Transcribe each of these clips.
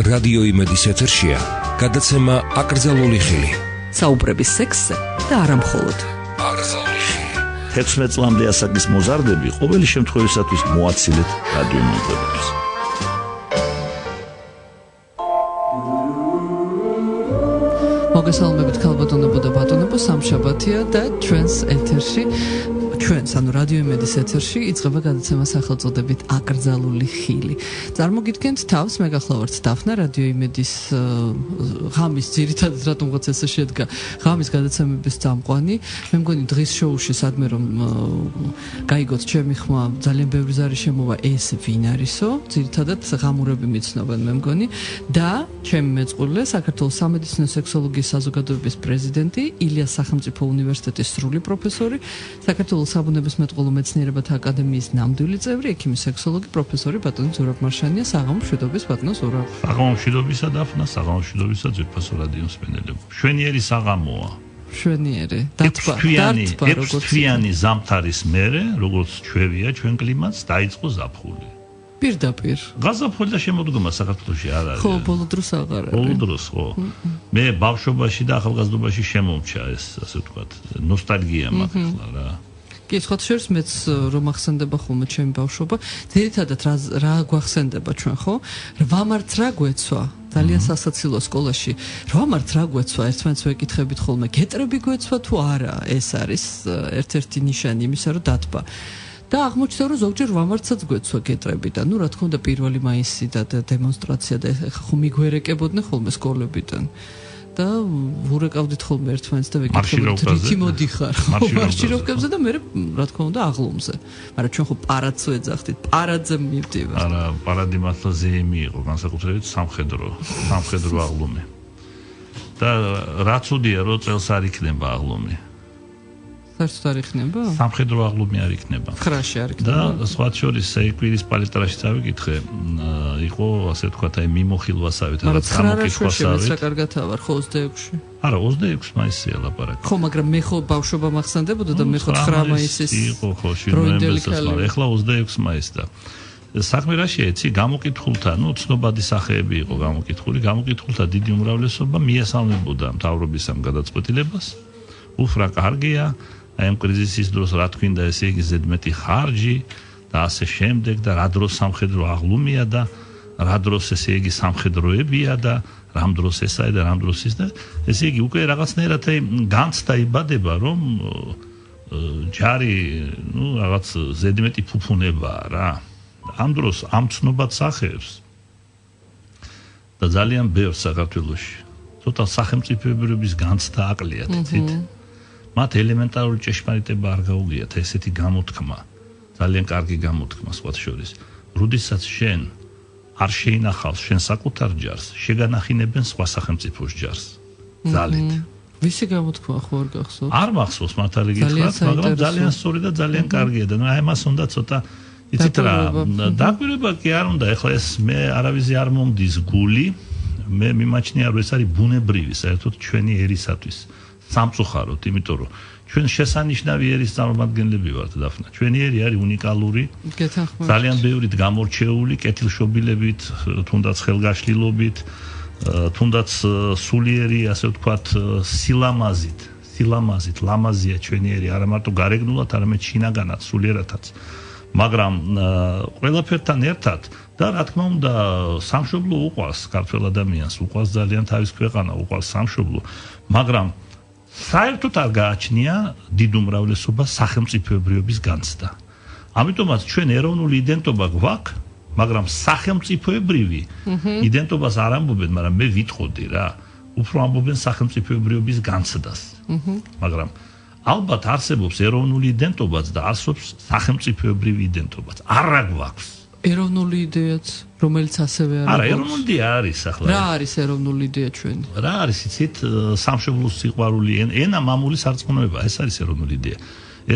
რადიო იმედის ეთერშია გადაცემა აკრძალული ხილი. საუბრების სექსზე და არა მხოლოდ. აკრძალული ხილი. 16 წლამდე ასაკის მოზარდები ყოველი შემთხვევისათვის მოაცილეთ რადიო მიმღებებს. მოგესალმებით ქალბატონებო და ბატონებო, სამშაბათია და ჩვენს ეთერში ჩვენს ანუ რადიო იმედის ეთერში იწყება გადაცემა სახელწოდებით აკრძალული ხილი. წარმოგიდგენთ თავს, მე გახლავართ დაფნა, რადიო იმედის ღამის ძირითადად რატომღაც ესე შედგა ღამის გადაცემების წამყვანი. მე მგონი დღის შოუში სადმე რომ გაიგოთ ჩემი ხმა, ძალიან ბევრი ზარი შემოვა ეს ვინ არისო, ძირითადად ღამურები მიცნობენ მე მგონი და ჩემი მეწყვილე საქართველოს სამედიცინო სექსოლოგიის საზოგადოების პრეზიდენტი, ილიას სახელმწიფო უნივერსიტეტის სრული პროფესორი, საქართველოს საბუნებისმეტყველო მეცნიერებათა აკადემიის ნამდვილი წევრი, ექიმი სექსოლოგი, პროფესორი ბატონი ზურაბ მარშანია. საღამო მშვიდობის ბატონო ზურაბ. საღამო მშვიდობისა დაფნა, საღამო მშვიდობისა ძვირფასო რადიო მსმენელებო. შვენიერი საღამოა. შვენიერი. ექვსთვიანი ზამთარის მერე, როგორც ჩვევია ჩვენ კლიმატს, დაიწყო ზაფხული. პირდაპირ. გაზაფხული და შემოდგომა საქართველოში არ არის. ხო, ბოლო დროს აღარ არის. ბოლო დროს ხო. მე ბავშვობაში და ახალგაზრდობაში შემომჩა ეს, ასე ვთქვათ, ნოსტალგია მაქვს ახლა რა. კი, სხვა შორის მეც რომ ახსენდება ხოლმე ჩემი ბავშვობა, ძირითადად რა გვახსენდება ჩვენ, ხო? 8 მარტს რა გვეცვა? ძალიან სასაცილო სკოლაში 8 მარტს რა გვეცვა? ერთმანეთს ვეკითხებით ხოლმე, გეტრები გვეცვა თუ არა? ეს არის ერთ-ერთი ნიშანი იმისა, რომ დათბა. და აღმოჩნდა რომ ზოგჯერ 8 მარტსაც გვეცვა გეტრები და ნუ რა თქმა უნდა 1 მაისი და დემონსტრაცია და ეხა ხომ მიგვერეკებოდნენ ხოლმე სკოლებიდან. და ვურეკავდით ხოლმე ერთმანეთს და ვეკითხებოდით რითი მოდიხარ მარშიროვკებზე და მე რა თქმა უნდა აღლომზე. მაგრამ ჩვენ ხო პარადს ვეძახდით, პარადზე მივდივართ. არა, პარადი მართლაზე მიიღო, განსაკუთრებით სამხედრო აღლომი. და რა ცუდია რომ წელს არ იქნება აღლომი. საერთოდ არ იქნება? სამხედრო აღლომი არ იქნება. ხრაში არ იქნება. და სხვა შორის ეკვირის პალიტრაში წავიკითხე, იყო ასე ვთქვათ, აი მიმოხილვასავით, რაღაც გამოკითხვასავით. რა კარგად ავარ ხო 26-ში? არა, 26 მაისია ლაპარაკი. ხო, მაგრამ მე ხო ბავშვობა მახსენდებოდა და მე ხო 9 მაისის იყო ხო, ნოემბერს, ეხლა 26 მაისს და საქმე რაშია, იცი, გამოკითხულთა, ნუ ცნობადი სახეები იყო გამოკითხულთა დიდი უმრავლესობა მიესალმებოდა მთავრობის ამ გადაწყვეტილებას. უფრა კარგია, აი ამ კრიზისის დროს რა თქვინდა, ესე იგი ზედმეტი ხარჯი და ასე შემდეგ და რა დროს სამხედრო აღლუმია და რა დროს ესე იგი სამხედროებია და რამ დროს ესაა და რამ დროს ის და ესე იგი უკვე რაღაცნაირად აი განცდა იბადება რომ ჯარი ნუ რაღაც ზედმეტი ფუფუნებაა რა. ამ დროს ამ ცნობად სახეებს და ძალიან ბევრ საქართველოში ცოტა სახელმწიფოებრიობის განცდა აყლიათ იცით. მათ ელემენტარული ჭეშმარიტება არ გაუგიათ ესეთი გამოთქმა, ძალიან კარგი გამოთქმა სხვა შორის. როდესაც შენ არ შეინახავს შენ საკუთარ ჯარს, შეგანახინებენ სხვა სახელმწიფოს ჯარს. ძალით. ვისი გამოთქმა ხო არ გახსოვს? არ მახსოვს მართალი გითხრათ, მაგრამ ძალიან სწორი და ძალიან კარგია და აი მას უნდა ცოტა იცით რა, დაკვირვება კი არ უნდა, ეხლა ეს მე არავის არ მომდის გული, მე მიმაჩნია რომ ეს არის ბუნებრივი, საერთოდ ჩვენი ერისათვის. სამწუხაროდ, იმიტომ რომ ჩვენ შესანიშნავი ერის წარმომადგენლები ვართ დაფნა. ჩვენი ერი არის უნიკალური, ძალიან ბევრით გამორჩეული, კეთილშობილებით, თუნდაც ხელგაშლილობით, თუნდაც სულიერი, ასე ვთქვათ, სილამაზით, ლამაზია ჩვენი ერი, არა მარტო გარეგნულად, არამედ შინაგანად, სულიერადაც. მაგრამ ყველაფერთან ერთად და რა თქმა უნდა, სამშობლო უყვარს ქართველ ადამიანს, უყვარს ძალიან თავის ქვეყანა, უყვარს სამშობლო, მაგრამ საერთოდ არ გააჩნია დიდ უმრავლესობას სახელმწიფოებრიობის განცდა. ამიტომაც ჩვენ ეროვნული იდენტობა გვაქვს, მაგრამ სახელმწიფოებრივი იდენტობას არ ამბობენ, მაგრამ მე ვიტყოდი რა, უფრო ამბობენ სახელმწიფოებრიობის განცდას. მაგრამ ალბათ არსებობს ეროვნული იდენტობაც და არსებობს სახელმწიფოებრივი იდენტობაც. არა გვაქვს ეროვნული იდეაც, რომელიც ასევე არის. არა, ეროვნული იდეა არის ახლა. რა არის ეროვნული იდეა ჩვენი? რა არის, იცით, სამშობლოს სიყვარული, ენა მამული სარწმუნოება, ეს არის ეროვნული იდეა.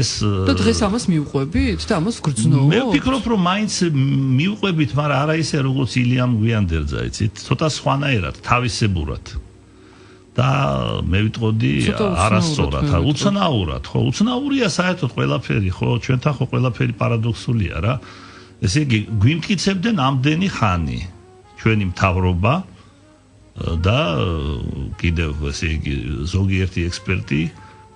ეს და დღეს ამას მიუყვებით და ამას ვგრძნობთ? მე ვფიქრობ, რომ მაინც მიუყვებით, მაგრამ არა ისე როგორც ილიამ გვიანდერძა, იცით, ცოტა სხვანაირად, თავისებურად. და მე ვიტყოდი არასწორად, უცნაურად, ხო, უცნაურია საერთოდ ყველაფერი, ხო, ჩვენთან ხო ყველაფერი პარადოქსულია რა. ესე იგი, გვიმტკიცებდნენ ამდენი ხანი ჩვენი მთავრობა და კიდევ ესე იგი ზოგიერთი ექსპერტი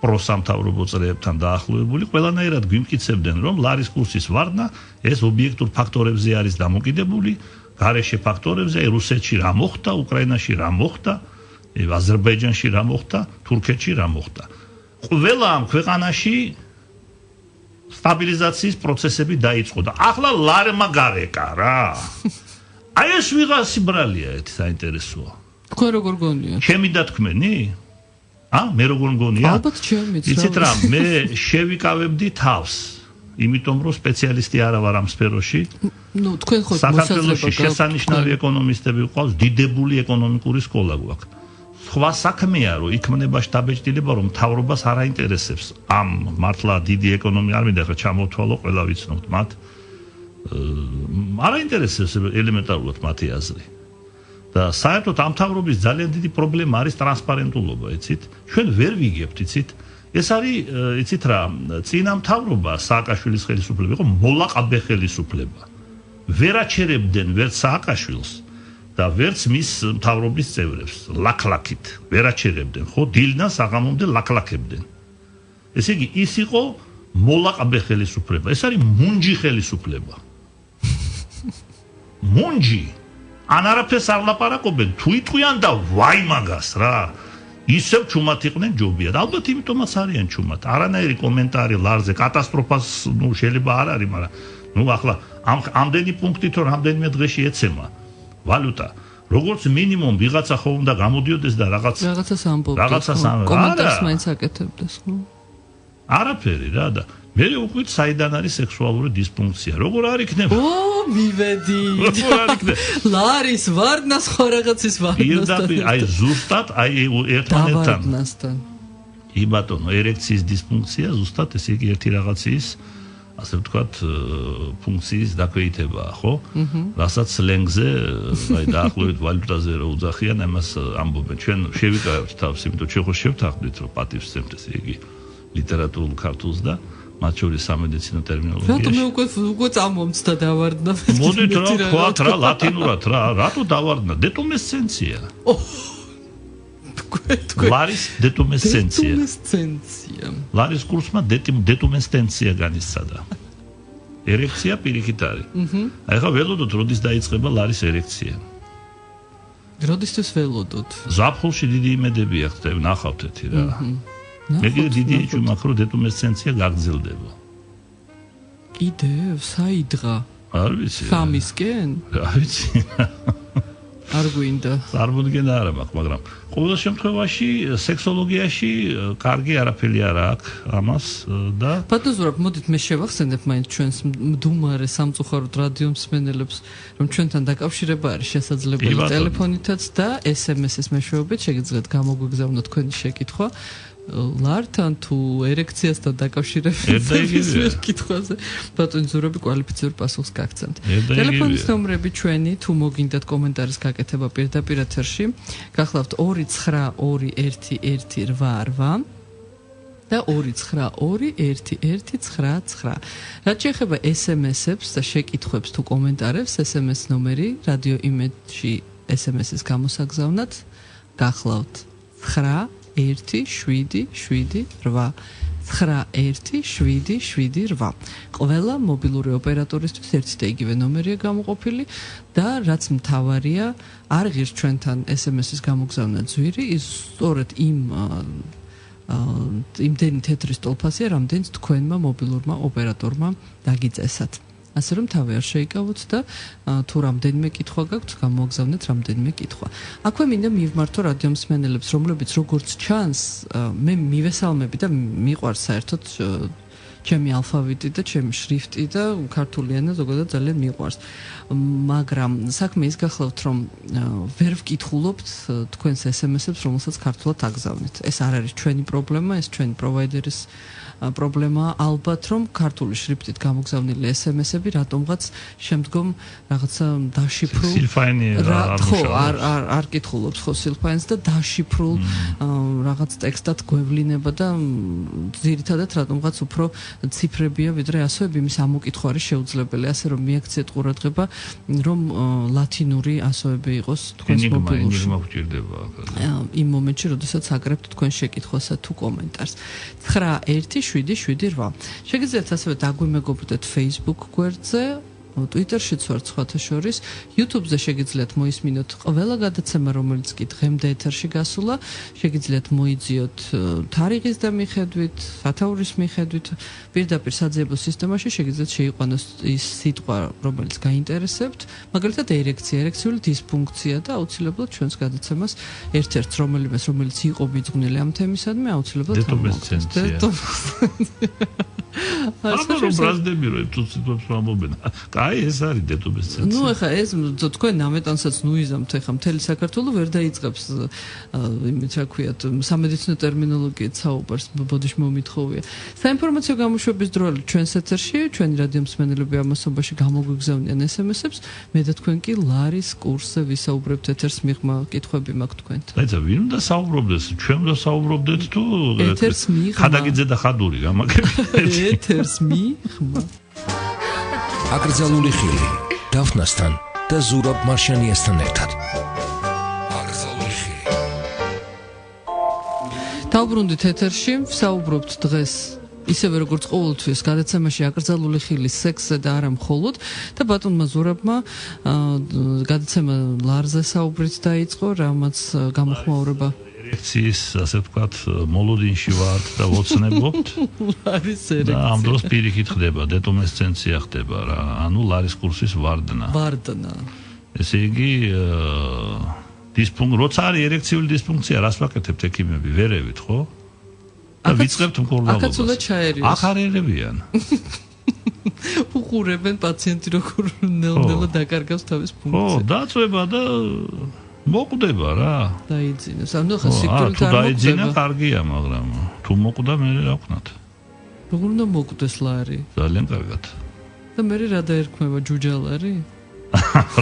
პროსამთავრობო წრეებთან დაახლოებული ყველანაირად გვიმტკიცებდნენ რომ ლარის კურსის ვარდნა ეს ობიექტურ ფაქტორებზე არის დამოკიდებული გარეშე ფაქტორებზე რუსეთში რა მოხდა უკრაინაში რა მოხდა აზერბაიჯანში რა მოხდა თურქეთში რა მოხდა ყველა ამ ქვეყანაში სტაბილიზაციის პროცესები დაიწყო და ახლა ლარმა გარეკა რა აი ეს ვიღაცი ბრალია ეს საინტერესოა თქვენ როგორ გონიათ ჩემი დათქმენი მე როგორ მგონია? ალბათ ჩემიც. იცით რა, მე შევიკავებდი თავს, იმიტომ რომ სპეციალისტი არა ვარ ამ სფეროში. ნუ თქვენ ხო საქართველოში შესანიშნავი ეკონომისტები ყავს, დიდებული ეკონომიკური სკოლა გვაქვს. სხვა საქმეა, რომ იქმნება შტაბ-ბეჭდილება, რომ მთავრობას არ აინტერესებს ამ მართლა დიდი ეკონომია, არ მინდა ხა ჩამოთვალო, ყველა ვიცნობთ მათ. არ აინტერესებს ელემენტარულად მათი აზრი. და საერთოდ ამ მთავრობის ძალიან დიდი პრობლემა არის ტრანსპარენტულობა, იცით? ჩვენ ვერ ვიგებთ, იცით? ეს არის, იცით რა, წინა მთავრობა სააკაშვილის ხელისუფლება იყო მოლაყაბე ხელისუფლება. ვერ აჩერებდნენ ვერც სააკაშვილს და ვერც მის მთავრობის წევრებს, ლაქლაქით, ვერ აჩერებდნენ, ხო, დილიდან საღამომდე ლაქლაქებდნენ. ესე იგი, ის იყო მოლაყაბე ხელისუფლება. ეს არის მუნჯი ხელისუფლება. მუნჯი ან არაფერს არ ლაპარაკობენ, თუ იტყვიან და ვაი მაგას რა. ისევ ჩუმად იყვნენ ჯობია. ალბათ იმიტომაც არიან ჩუმად. არანაირი კომენტარი ლარზე კატასტროფას, შეიძლება არ არის, მაგრამ ახლა ამდენი პუნქტით რომ ამდენიმე დღეში ეცემა ვალუტა. როგორც მინიმუმ ვიღაცა ხო უნდა გამოდიოდეს და რაღაცას ამბობდეს. კომენტარს მაინც აკეთებდეს, ხო? არაფერი რა და მე ვუყვით საიდან არის სექსუალური დისფუნქცია. როგორ არ იქნება? მივედი. ლარის ვარდნას ხო რაღაცის ვარდნასთან. აი ზუსტად აი ერთმანეთთან. ვარდნასთან. ბატონო, ერექციის დისფუნქცია ზუსტად ესე იგი ერთი რაღაცის ასე ვთქვათ ფუნქციის დაქვეითებაა, ხო? რასაც სლენგზე აი დაახლოებით ვალუტაზე რო უძახიან, ამას ამბობენ. ჩვენ შევიკავებთ თავს, იმიტომ ჩვენ ხო შევთანხმდით რომ პატივს სცემთ ესე იგი ლიტერატურულ ქართულს და მათ შორის სამედიცინო ტერმინოლოგიაში. რატომ მე უკვე წამომცდა დავარდნა? მოდით რა ვთქვათ რა ლათინურად რა, რატო დავარდნა? დეტუმესცენცია. ლარის დეტუმესცენცია. დეტუმესცენცია. ლარის კურსმა დეტუმესცენცია განიცადა. ერექცია პირიქით არის. აი ხა ველოდოთ როდის დაიწყება ლარის ერექცია. როდისთვის ველოდოთ? ზაფხულში დიდი იმედები აქვს და ნახავთ ეთი რა. მე კიდე დიდი ეჭვი მაქვს რომ დეტუმესცენცია გაგრძელდება. კიდევ საიდღა? არ ვიცი. ხამისკენ? არ ვიცი. არ გვინდა. წარმოდგენა არა მაქვს, მაგრამ ყოველ შემთხვევაში სექსოლოგიაში კარგი არაფერი არა აქვს ამას და ბატონო, მოდით მე შევახსენებ მაინც ჩვენს მდუმარე სამწუხაროდ რადიო მსმენელებს, რომ ჩვენთან დაკავშირება არის შესაძლებელი ტელეფონითაც და SMS-ის მეშვეობით შეგიძლიათ გამოგვიგზავნოთ თქვენი შეკითხვა. ლართან თუ ერექციასთან დაკავშირებით ეს კითხვაზე ბატონი ზურაბი კვალიფიციური პასუხს გაგცემთ. ტელეფონის ნომრები ჩვენი თუ მოგინდათ კომენტარის გაკეთება პირდაპირ ეთერში, გახლავთ 2921188 და 2921199. რაც შეეხება SMS-ებს და შეკითხვებს თუ კომენტარებს, SMS ნომერი რადიო იმედში SMS-ის გამოსაგზავნად გახლავთ 91778. ყველა მობილური ოპერატორისთვის ერთი და იგივე ნომერია გამოყოფილი და რაც მთავარია, არ ღირს ჩვენთან SMS-ის გამოგზავნა ძვირი, ის სწორედ იმდენი თეთრი სტოლფასია, რამდენიც თქვენმა მობილურმა ოპერატორმა დაგიწესათ. ასე რომ თავი არ შეიკავოთ და თუ რამდენიმე კითხვა გაქვთ, გამოგზავნეთ რამდენიმე კითხვა. აქვე მინდა მივმართო რადიო მსმენელებს, რომლებიც როგორც ჩანს, მე მივესალმები და მიყვარს საერთოდ ჩემი ალფავიტი და ჩემი შრიფტი და ქართული ენა ზოგადად ძალიან მიყვარს. მაგრამ საქმე ის გახლავთ, რომ ვერ ვკითხულობთ თქვენს SMS-ებს, რომელსაც ქართულად აგზავნით. ეს არ არის ჩვენი პრობლემა, ეს ჩვენი პროვაიდერის პრობლემაა ალბათ რომ ქართული შრიფტით გამოგზავნილი SMS-ები რატომღაც შემდგომ რაღაცა დაშიფრულ არ კითხულობს ხო სილფაინს და დაშიფრულ რაღაც ტექსტად გვევლინება და ძირითადად რატომღაც უფრო ციფრებია ვიდრე ასოები იმის ამოკითხვა არის შეუძლებელი ასე რომ მიაქციეთ ყურადღება რომ ლათინური ასოები იყოს თქვენს მობილურში იმ მომენტში როდესაც აკრებთ თქვენ შეკითხვასა თუ კომენტარს 91778 შეგიძლიათ ასევე დაგვიმეგობრდეთ Facebook გვერდზე Twitter-შიც ვართ სხვათა შორის, YouTube-ზე შეგიძლიათ მოისმინოთ ყველა გადაცემა, რომელიც კი დღემდე ეთერში გასულა, შეგიძლიათ მოიძიოთ თარიღის და მიხედვით, სათაურის მიხედვით, პირდაპირ საძიებო სისტემაში შეგიძლიათ შეიყვანოს ის სიტყვა, რომელიც გაინტერესებთ, მაგალითად ერექციული დისფუნქცია და აუცილებლად ჩვენს გადაცემას ერთ-ერთს რომელიც იყო მიძღვნილი ამ თემისადმი, აუცილებლად დეტომესცენცია. ანუ რომ ბრაზდები რომ თუ სიტყვებს ვამბობენ. აი ეს არის დეტომესცენცია. ნუ ეხა ეს თქვენ ამეტანსაც ნუიზამთ ეხა მთელი საქართველო ვერ დაიწყებს იმით რა ქვიათ სამედიცინო ტერმინოლოგიით საუბარს ბოდიში მომითხოვია. საინფორმაციო გამოშვების დროებით ჩვენს ეთერში ჩვენი რადიო მსმენელები ამასობაში გამოგვიგზავნიან SMS-ებს მე და თქვენ კი ლარის კურსზე ვისაუბრებთ ეთერს მიღმა კითხვები მაქვს თქვენთან. დაიცა ვინ უნდა საუბრობდეს ჩვენ უნდა საუბრობდეთ თუ ხადაგიძე და ხადური გამაგები ეთერს მიღმა აკრძალული ხილი დაფნასთან და ზურაბ მარშანიასთან ერთად აკრძალული ხილი დავბრუნდით ეთერში ვსაუბრობთ დღეს ისევე როგორც ყოველთვის გადაცემაში აკრძალული ხილი სექსზე და არა მხოლოდ და ბატონმა ზურაბმა გადაცემა ლარზე საუბრით დაიწყო რამაც გამოხმაურება ერექციის ასე ვთქვათ მოლოდინში ვართ და ვოცნებობთ ლარის ერექცია და ამ დროს პირიქით ხდება დეტომესცენცია ხდება რა ანუ ლარის კურსის ვარდნა ესე იგი როცა არის ერექციული დისფუნქცია რას ვაკეთებთ ექიმები ვერევით ხო და ვიწყებთ მკურნალობას აკაცულად ჩაერიოს აქ არ ერებიან უყურებენ პაციენტი როგორ ნელ-ნელა დაკარგავს თავის ფუნქციას ხო დაწვება და მოკვდება რა დაიძინოს ანუ ხა სიკვდილით არ დაიძინა კარგია მაგრამ თუ მოკვდა მე რა ვქნათ როგორ უნდა მოკვდეს ლარი ძალიან კარგად და მე რა დაერქმება ჯუჯალარი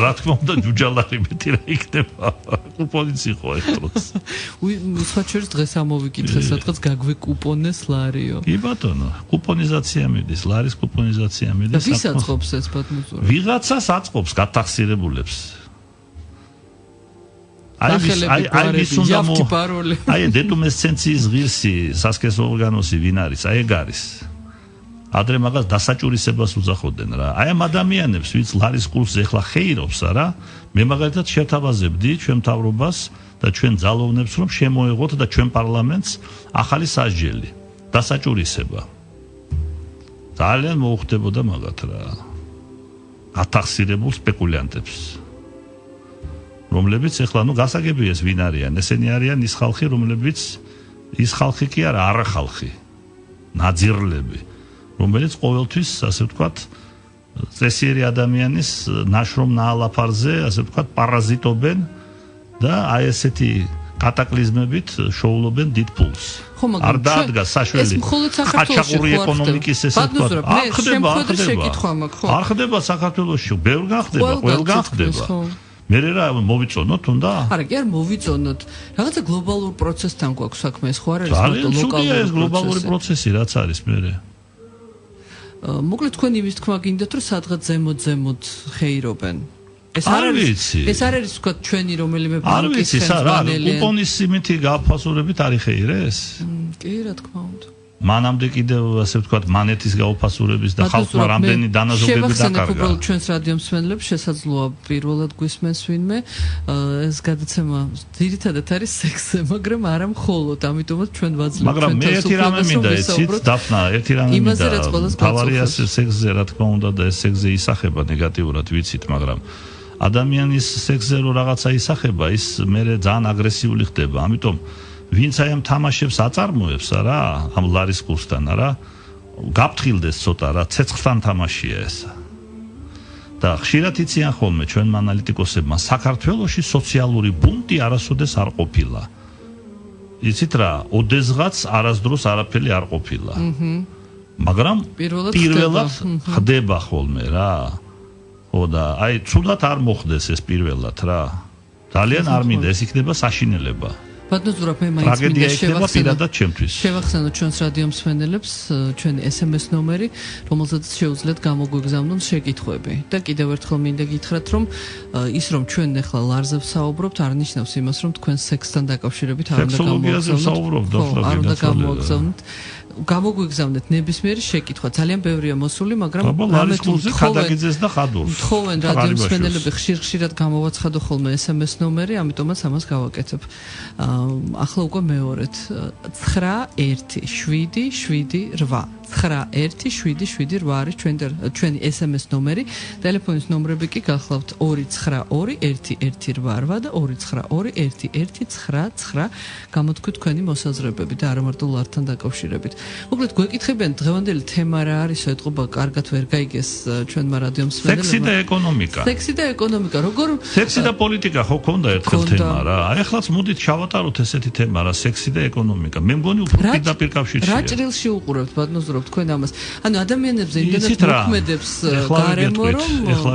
რა თქმა უნდა ჯუჯალარი მეტი რა იქნება კუპონიც იყო ეს დროს სხვა შორის დღეს ამოვიკითხე სადღაც გაგვეკუპონეს ლარიო კი ბატონო კუპონიზაცია მიდის ლარის კუპონიზაცია მიდის და ვის აწყობს ეს ბატონო ვიღაცას აწყობს გათახსირებულებს აი დეტომესცენციის ღირსი სასქესო ორგანოსი ვინ არის აი ეგ არის ადრე მაგას დასაჭურისებას უძახოდნენ რა აი ამ ადამიანებს ვინც ლარის კურსზე ახლა ხეირობს რა მე მაგალითად შეთავაზებდი ჩვენ მთავრობას და ჩვენ ძალოვნებს რომ შემოეღოთ და ჩვენ პარლამენტს ახალი სასჯელი დასაჭურისება ძალიან მოუხდებოდა მაგათ რა ათახსირებულ სპეკულიანტებს რომლებიც ახლა ნუ გასაგებია ეს ვინ არიან ესენი არიან ის ხალხი რომლებიც ის ხალხი კი არა არა ხალხი ნაძირლები რომელიც ყოველთვის ასე ვთქვათ წესიერი ადამიანის ნაშრომ ნაალაფარზე ასე ვთქვათ პარაზიტობენ და აი ესეთი კატაკლიზმებით შოულობენ დიდ ფულს არ დაადგა საშველი ყაჩაღური ეკონომიკის ესე ვთქვათ არ ხდება საქართველოში ბევრგან ხდება ყველგან ხდება მე რა მოვიწონოთ უნდა? არა, კი არ მოვიწონოთ. რაღაცა გლობალურ პროცესთან გვაქვს საქმე, ეს ხო არ არის ლოკალური ეს გლობალური პროცესი რაც არის მე. მოკლედ თქვენ იმის თქმა გინდათ, რომ სადღაც ზემოთ ხეირობენ. ეს არ არის თქვა ჩვენი რომელიმე ბანკის ხელმძღვანელი. კუპონის იმითი გაფასურებით არის ხეირეს? კი, რა თქმა უნდა. მანამდე კიდევ ასე ვთქვათ მანეთის გაუფასურების და ხალხმა რამდენი დანაზოგები დაკარგა. უბრალოდ ჩვენს რადიო მსმენელებს შესაძლოა პირველად გვისმენს ვინმე ეს გადაცემა ძირითადად არის სექსზე, მაგრამ არა მხოლოდ, ამიტომაც ჩვენ ვაძლევთ მაგრამ მე ერთი რამე მინდა იცით დაფნა, ერთი რამე მინდა. თავარია სექსზე რა თქმა უნდა და ეს სექსზე ისახება ნეგატიურად ვიცით, მაგრამ ადამიანის სექსზე რო რაღაცა ისახება, ის მე ძალიან აგრესიული ხდება, ამიტომ ვინც აი ამ თამაშებს აწარმოებს რა ამ ლარის კურსთან რა გაფრთხილდეს ცოტა რა ცეცხლთან თამაშია ეს და ხშირად იციან ხოლმე ჩვენმა ანალიტიკოსებმა საქართველოში სოციალური ბუნტი არასოდეს არ ყოფილა იცით რა, ოდესღაც არასდროს არაფერი არ ყოფილა. მაგრამ პირველად ხდება ხოლმე რა. ხო და აი ცუდად არ მოხდეს ეს პირველად რა. ძალიან არ მინდა ეს იქნება საშინელება. ბატონო ზურაბ მე მაინც მინდა შევახსენოთ ჩვენს რადიო მსმენელებს ჩვენი SMS ნომერი, რომელზეც შეუძლიათ გამოგვიგზავნონ შეკითხვები. და კიდევ ერთხელ მინდა გითხრათ, რომ ის რომ ჩვენ ახლა ლარზე ვსაუბრობთ, არ ნიშნავს იმას, რომ თქვენ სექსთან დაკავშირებით არ უნდა გამოგზავნოთ. გამოგვიგზავნეთ ნებისმიერი შეკითხვა. ძალიან ბევრია მოსული, მაგრამ რამე თუ ხადაგიძეს და ხადურს. თხოვენ რადიო მსმენელები ხშირ-ხშირად გამოვაცხადო ხოლმე SMS ნომერი, ამიტომაც ამას გავაკეთებ. ახლა უკვე მეორედ 917778 917778 არის ჩვენი SMS ნომერი. ტელეფონის ნომრები კი გახლავთ 2921118 და 2921199. გამოთქვით თქვენი მოსაზრებები და არა მარტო ლართან დაკავშირებით. მოკლედ გვეკითხებიან დღევანდელი თემა რა არის, ეთყობა კარგად ვერ გაიგეს ჩვენმა რადიო მსმენელებმა. სექსი და ეკონომიკა. სექსი და ეკონომიკა. როგორ სექსი და პოლიტიკა ხო ქონდა ერთხელ თემა რა. აი ახლაც მოდით ჩავატაროთ ესეთი თემა რა, სექსი და ეკონომიკა. მე მგონი უფრო პირდაპირ კავშირშია. რა ჭრილში უყურებთ ბატონო ზურაბ თქვენ ამას? ანუ ადამიანებზე იმდენად მოქმედებს გარემო რომ ეხლა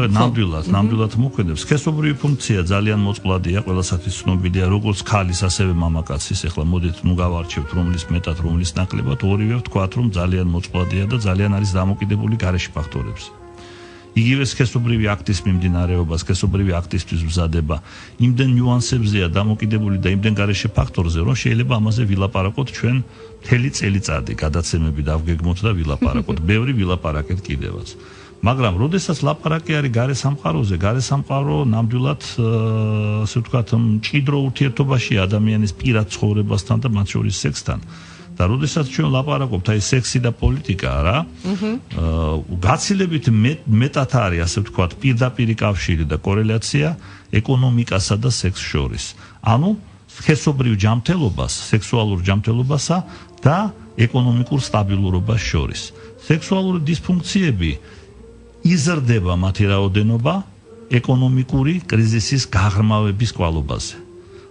ნამდვილად მოქმედებს. სქესობრივი ფუნქცია ძალიან მოწყვლადია, ყველასათვის ცნობილია, როგორც ქალის, ასევე მამაკაცის. ეხლა მოდით ნუ გავარჩევთ რომლის მეტად, რომლის ნაკლებად, ორივე ვთქვათ, რომ ძალიან მოწყვლადია და ძალიან არის დამოკიდებული გარეშე ფაქტორებზე. იგივე სქესობრივი აქტის მიმდინარეობა, სქესობრივი აქტისთვის მზადება, იმდენ ნიუანსებზეა დამოკიდებული და იმდენ გარეშე ფაქტორზე, რომ შეიძლება ამაზე ვილაპარაკოთ ჩვენ მთელი წელიწადი, გადაცემები დავგეგმოთ და ვილაპარაკოთ. ბევრი ვილაპარაკეთ კიდევაც. მაგრამ როდესაც ლაპარაკი არის გარე სამყაროზე, გარე სამყარო ნამდვილად ასე ვთქვათ, მჭიდრო ურთიერთობაში ადამიანის პირად ცხოვრებასთან და მათ შორის სექსთან. და როდესაც ჩვენ ლაპარაკობთ აი სექსი და პოლიტიკა რა, გაცილებით მეტად არის ასე ვთქვათ პირდაპირი კავშირი და კორელაცია ეკონომიკასა და სექსს შორის. ანუ სქესობრივ ჯანმრთელობას, სექსუალურ ჯანმრთელობასა და ეკონომიკურ სტაბილურობას შორის. სექსუალური დისფუნქციები იზრდება მათი რაოდენობა ეკონომიკური კრიზისის გაღრმავების კვალობაზე.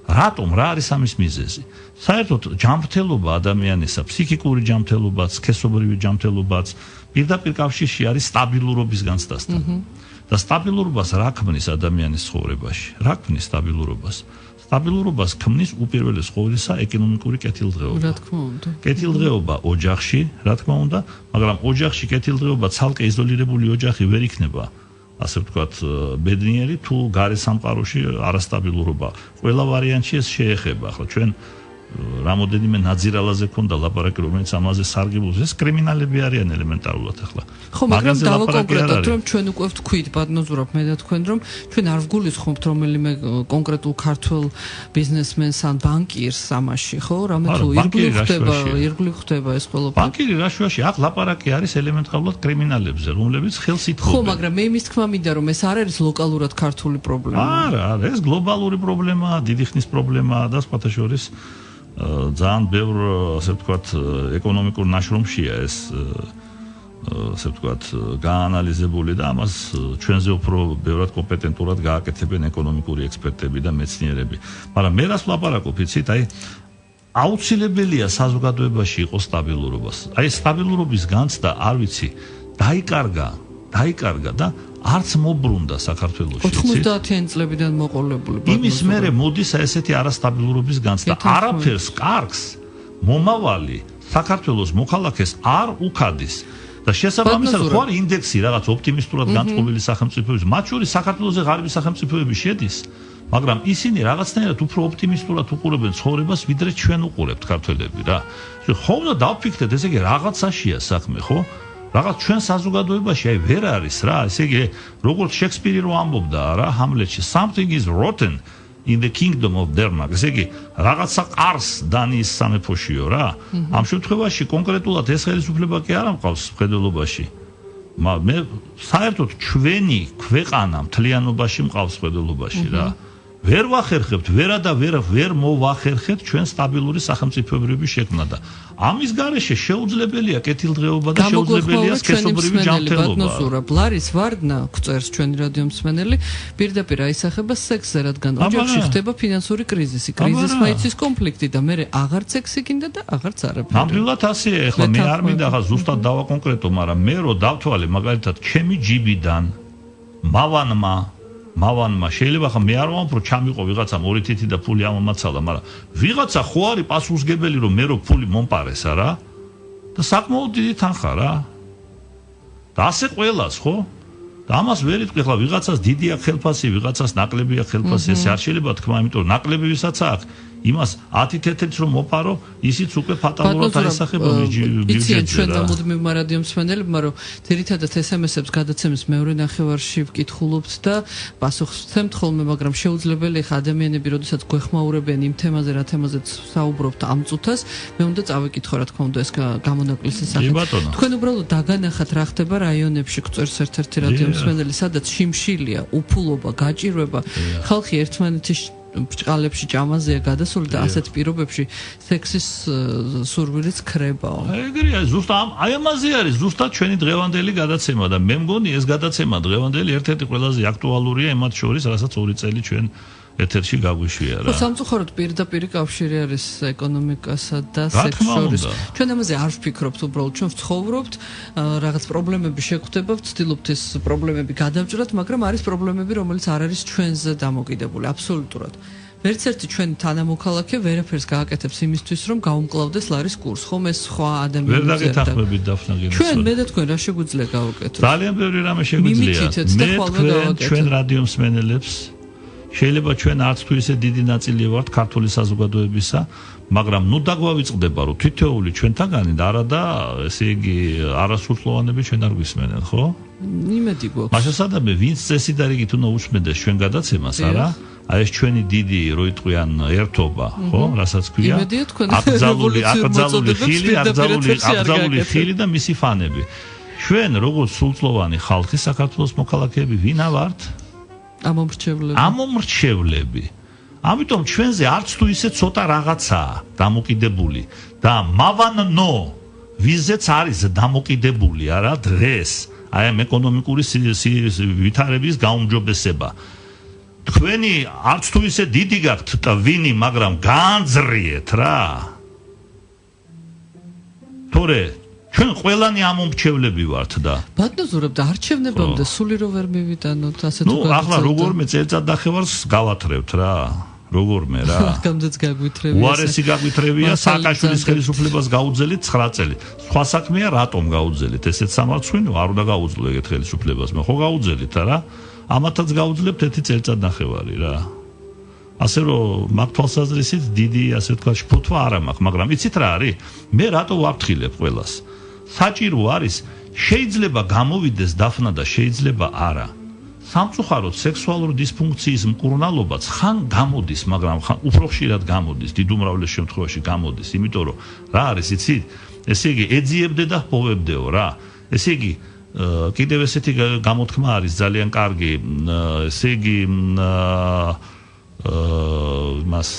რატომ? რა არის ამის მიზეზი? საერთოდ ჯანმრთელობა ადამიანისა, ფსიქიკური ჯანმრთელობაც, სქესობრივი ჯანმრთელობაც პირდაპირ კავშირში არის სტაბილურობის განცდასთან. და სტაბილურობას რა ქმნის ადამიანის ცხოვრებაში? რა ქმნის სტაბილურობას? სტაბილურობას ქმნის უპირველეს ყოვლისა ეკონომიკური კეთილდღეობა. რა თქმა უნდა. კეთილდღეობა ოჯახში, რა თქმა უნდა, მაგრამ ოჯახში კეთილდღეობა ცალკე იზოლირებული ოჯახი ვერ იქნება. ასე ვთქვათ, ბედნიერი თუ გარე სამყაროში არასტაბილურობა. ყველა ვარიანტში ეს შეეხება. ახლა ჩვენ რამოდენიმე ნაძირალაზე ქონდა ლაპარაკი, რომელიც ამაზე სარგებლობს. ეს კრიმინალები არიან ელემენტარულად ახლა. ხო, მაგრამ დავაკონკრეტოთ, რომ ჩვენ უკვე ვთქვით, ბატონო ზურაბ, მე და თქვენ, რომ ჩვენ არ ვგულისხმობთ რომელიმე კონკრეტულ ქართულ ბიზნესმენს ან ბანკირს ამაში, ხო? რამე თუ ირგვლივ ხდება ეს ყველაფერი. ბანკირი რაშუაში, აქ ლაპარაკი არის ელემენტარულად კრიმინალებზე, რომლებიც ხელს ითხოვენ. ხო, მაგრამ მე იმის თქმა მინდა, რომ ეს არ არის ლოკალურად ქართული პრობლემა. არა, ეს გლობალური პრობლემაა, დიდი ხნის პრობლემაა და სხვათა შორის ძალიან ბევრ ასე ვთქვათ ეკონომიკურ ნაშრომშია ეს ასე ვთქვათ გაანალიზებული და ამას ჩვენზე უფრო ბევრად კომპეტენტურად გააკეთებენ ეკონომიკური ექსპერტები და მეცნიერები. მაგრამ მე რას ვლაპარაკობ, იცით, აი აუცილებელია საზოგადოებაში იყოს სტაბილურობას. აი სტაბილურობის განცდა, არ ვიცი, დაიკარგა და არც მობრუნდა საქართველოში. 90-იანი წლებიდან მოყოლებული. იმის მერე მოდის ესეთი არასტაბილურობის განცდა. არაფერს კარგს მომავალი საქართველოს მოქალაქეს არ უქადის. და შესაბამისად ხო არის ინდექსი რაღაც ოპტიმისტურად განწყობილი სახელმწიფოების, მათ შორის საქართველოს ღარიბი სახელმწიფოები შედის, მაგრამ ისინი რაღაცნაირად უფრო ოპტიმისტურად უყურებენ ცხოვრებას, ვიდრე ჩვენ უყურებთ ქართველები რა. ხო და დავფიქრეთ, ესე იგი რაღაცაშია საქმე, ხო? რაღაც ჩვენ საზოგადოებაში აი ვერ არის რა, ესე იგი როგორც შექსპირი რო ამბობდა რა ჰამლეტში, something is rotten in the kingdom of Denmark. ესე იგი რაღაცა ყარს დანიის სამეფოშიო რა. ამ შემთხვევაში კონკრეტულად ეს ხელისუფლება კი არ ამყავს მხედველობაში. მე საერთოდ ჩვენი ქვეყანა მთლიანობაში მყავს მხედველობაში რა. ვერ ვახერხებთ, ვერა და ვერ მოვახერხეთ ჩვენ სტაბილური სახელმწიფოებრიობის შექმნა და ამის გარეშე შეუძლებელია კეთილდღეობა და შეუძლებელია სქესობრივი ჯანმრთელობა. ბლარის ვარდნა გვწერს ჩვენი რადიო მსმენელი, პირდაპირ აისახება სექსზე, რადგან ოჯახში ხდება ფინანსური კრიზისი, კრიზისმა იცის კონფლიქტი და მე აღარც სექსი გინდა და აღარც არაფერი. ნამდვილად ასეა, ეხლა მე არ მინდა ახლა ზუსტად დავაკონკრეტო, მაგრამ მე რო დავთვალე მაგალითად ჩემი ჯიბიდან მავანმა შეიძლება ხა მე არ ვამბობ რომ ჩამიყო ვიღაცამ 2 თითი და ფული ამომაცალა, მაგრამ ვიღაცა ხო არის პასუხისგებელი რომ მე რო ფული მომპარეს არა და საკმაოდ დიდი თანხა რა. და ასე ყველას ხო? და ამას ვერ იტყვი ხლა ვიღაცას დიდი აქვს ხელფასი, ვიღაცას ნაკლები აქვს ხელფასი, ესე არ შეიძლება თქვა, იმიტომ რომ ნაკლები ვისაც აქვს, იმას 10 თეთრიც რომ მოპარო, ისიც უკვე ფატალურად აისახება ბიუჯეტზე. იციან ჩვენ დამუდმივ რადიო მსმენელებმა, რომ ძირითადად SMS-ებს გადაცემის მეორე ნახევარში ვკითხულობთ და პასუხს ვცემთ ხოლმე, მაგრამ შეუძლებელია ხა ადამიანები, როდესაც გვეხმაურებიან იმ თემაზე, რა თემაზეც საუბრობთ ამ წუთას, მე უნდა წავიკითხო, რა თქმა უნდა, ეს გამონაკლისის სახით. თქვენ უბრალოდ დაგანახათ რა ხდება რაიონებში, გვწერს ერთ-ერთი რადიო მსმენელი, სადაც შიმშილია, უფულობა, გაჭირვება, ხალხი ერთმანეთის ბრჭყალებში ჭამაზეა გადასული და ასეთ პირობებში სექსის სურვილიც ქრებაო. ეგრეა, ზუსტად აი ამაზე არის ზუსტად ჩვენი დღევანდელი გადაცემა და მე მგონი ეს გადაცემა დღევანდელი ერთ-ერთი ყველაზე აქტუალურია იმათ შორის, რასაც 2 წელი ჩვენ ეთერში გაგვიშვია რა. სამწუხაროდ პირდაპირ კავშირი არის ეკონომიკასა და სექსს შორის. ჩვენ ამაზე არ ვფიქრობთ, უბრალოდ ჩვენ ვცხოვრობთ, რაღაც პრობლემები შეგვხვდება, ვცდილობთ ეს პრობლემები გადავჭრათ, მაგრამ არის პრობლემები, რომელიც არ არის ჩვენზე დამოკიდებული, აბსოლუტურად. ვერც ერთი ჩვენი თანამოქალაქე ვერაფერს გააკეთებს იმისთვის, რომ გაუმკლავდეს ლარის კურსს. ხომ ეს სხვა ადამიანები ვერ დაგეთანხმებით დაფნა გენაცვალე. ჩვენ მე და თქვენ რა შეგვიძლია გავაკეთოთ? ძალიან ბევრი რამე შეგვიძლია. მე ჩვენ რადიო მსმენელებს შეიძლება ჩვენ არც თუ ისე დიდი ნაწილი ვართ ქართული საზოგადოებისა, მაგრამ ნუ დაგვავიწყდება რომ თითოეული ჩვენთაგანი და არა და ესე იგი არასრულწლოვანები ჩვენ არ გვისმენენ, ხო? იმედი გვაქვს. მაშინ სადამე ვინც წესი და რიგით უნდა უშმენდეს ჩვენ გადაცემას, არა? აი ეს ჩვენი დიდი რო იტყვიან ერთობა, ხო? რასაც ქვია? აკრძალული ხილი და მისი ფანები. ჩვენ როგორც სრულწლოვანი ხალხი საქართველოს მოქალაქეები ვინა ვართ? ამომრჩევლები. ამიტომ ჩვენზე არც თუ ისე ცოტა რაღაცაა დამოკიდებული და მავანნო ვიზეც არის დამოკიდებული არა დღეს აი ამ ეკონომიკური ვითარების გაუმჯობესება. თქვენი არც თუ ისე დიდი გაქვთ და ვინი, მაგრამ განძრიეთ რა. თორე ჩვენ ყველანი ამომრჩევლები ვართ და ბატონო და არჩევნებამდე სული რო ვერ მივიტანოთ ასე თუ გადაწყვეტთ. ნუ ახლა როგორმე წელწადნახევარს გავათრევთ რა. როგორმე რა. რამაც გაგვითრევია. უარესი გაგვითრევია, სააკაშვილის ხელისუფლებას გაუძელით 9 წელი. სხვა საქმეა რატომ გაუძელით? ესეც სამარცხვინო არ უნდა გაუძლო ეგეთ ხელისუფლებას. მე ხო გაუძელით რა. ამათაც გაუძლებთ 1 წელწადნახევარი რა. ასე რომ მაგ თვალსაზრისით დიდი ასე ვთქვა შფოთვა არ მაქვს, მაგრამ იცით რა არის? მე რატო ვაფრთხილებ ყველას? საჭირო არის შეიძლება გამოვიდეს დაფნა და შეიძლება არა. სამწუხაროდ სექსუალური დისფუნქციის მკურნალობაც ხან გამოდის, მაგრამ ხან უფრო ხშირად გამოდის, დიდ უმრავლეს შემთხვევაში გამოდის, იმიტომ რომ რა არის იცით? ესე იგი ეძიებდე და ჰპოვებდეო რა. ესე იგი კიდევ ესეთი გამოთქმა არის ძალიან კარგი, ესე იგი მას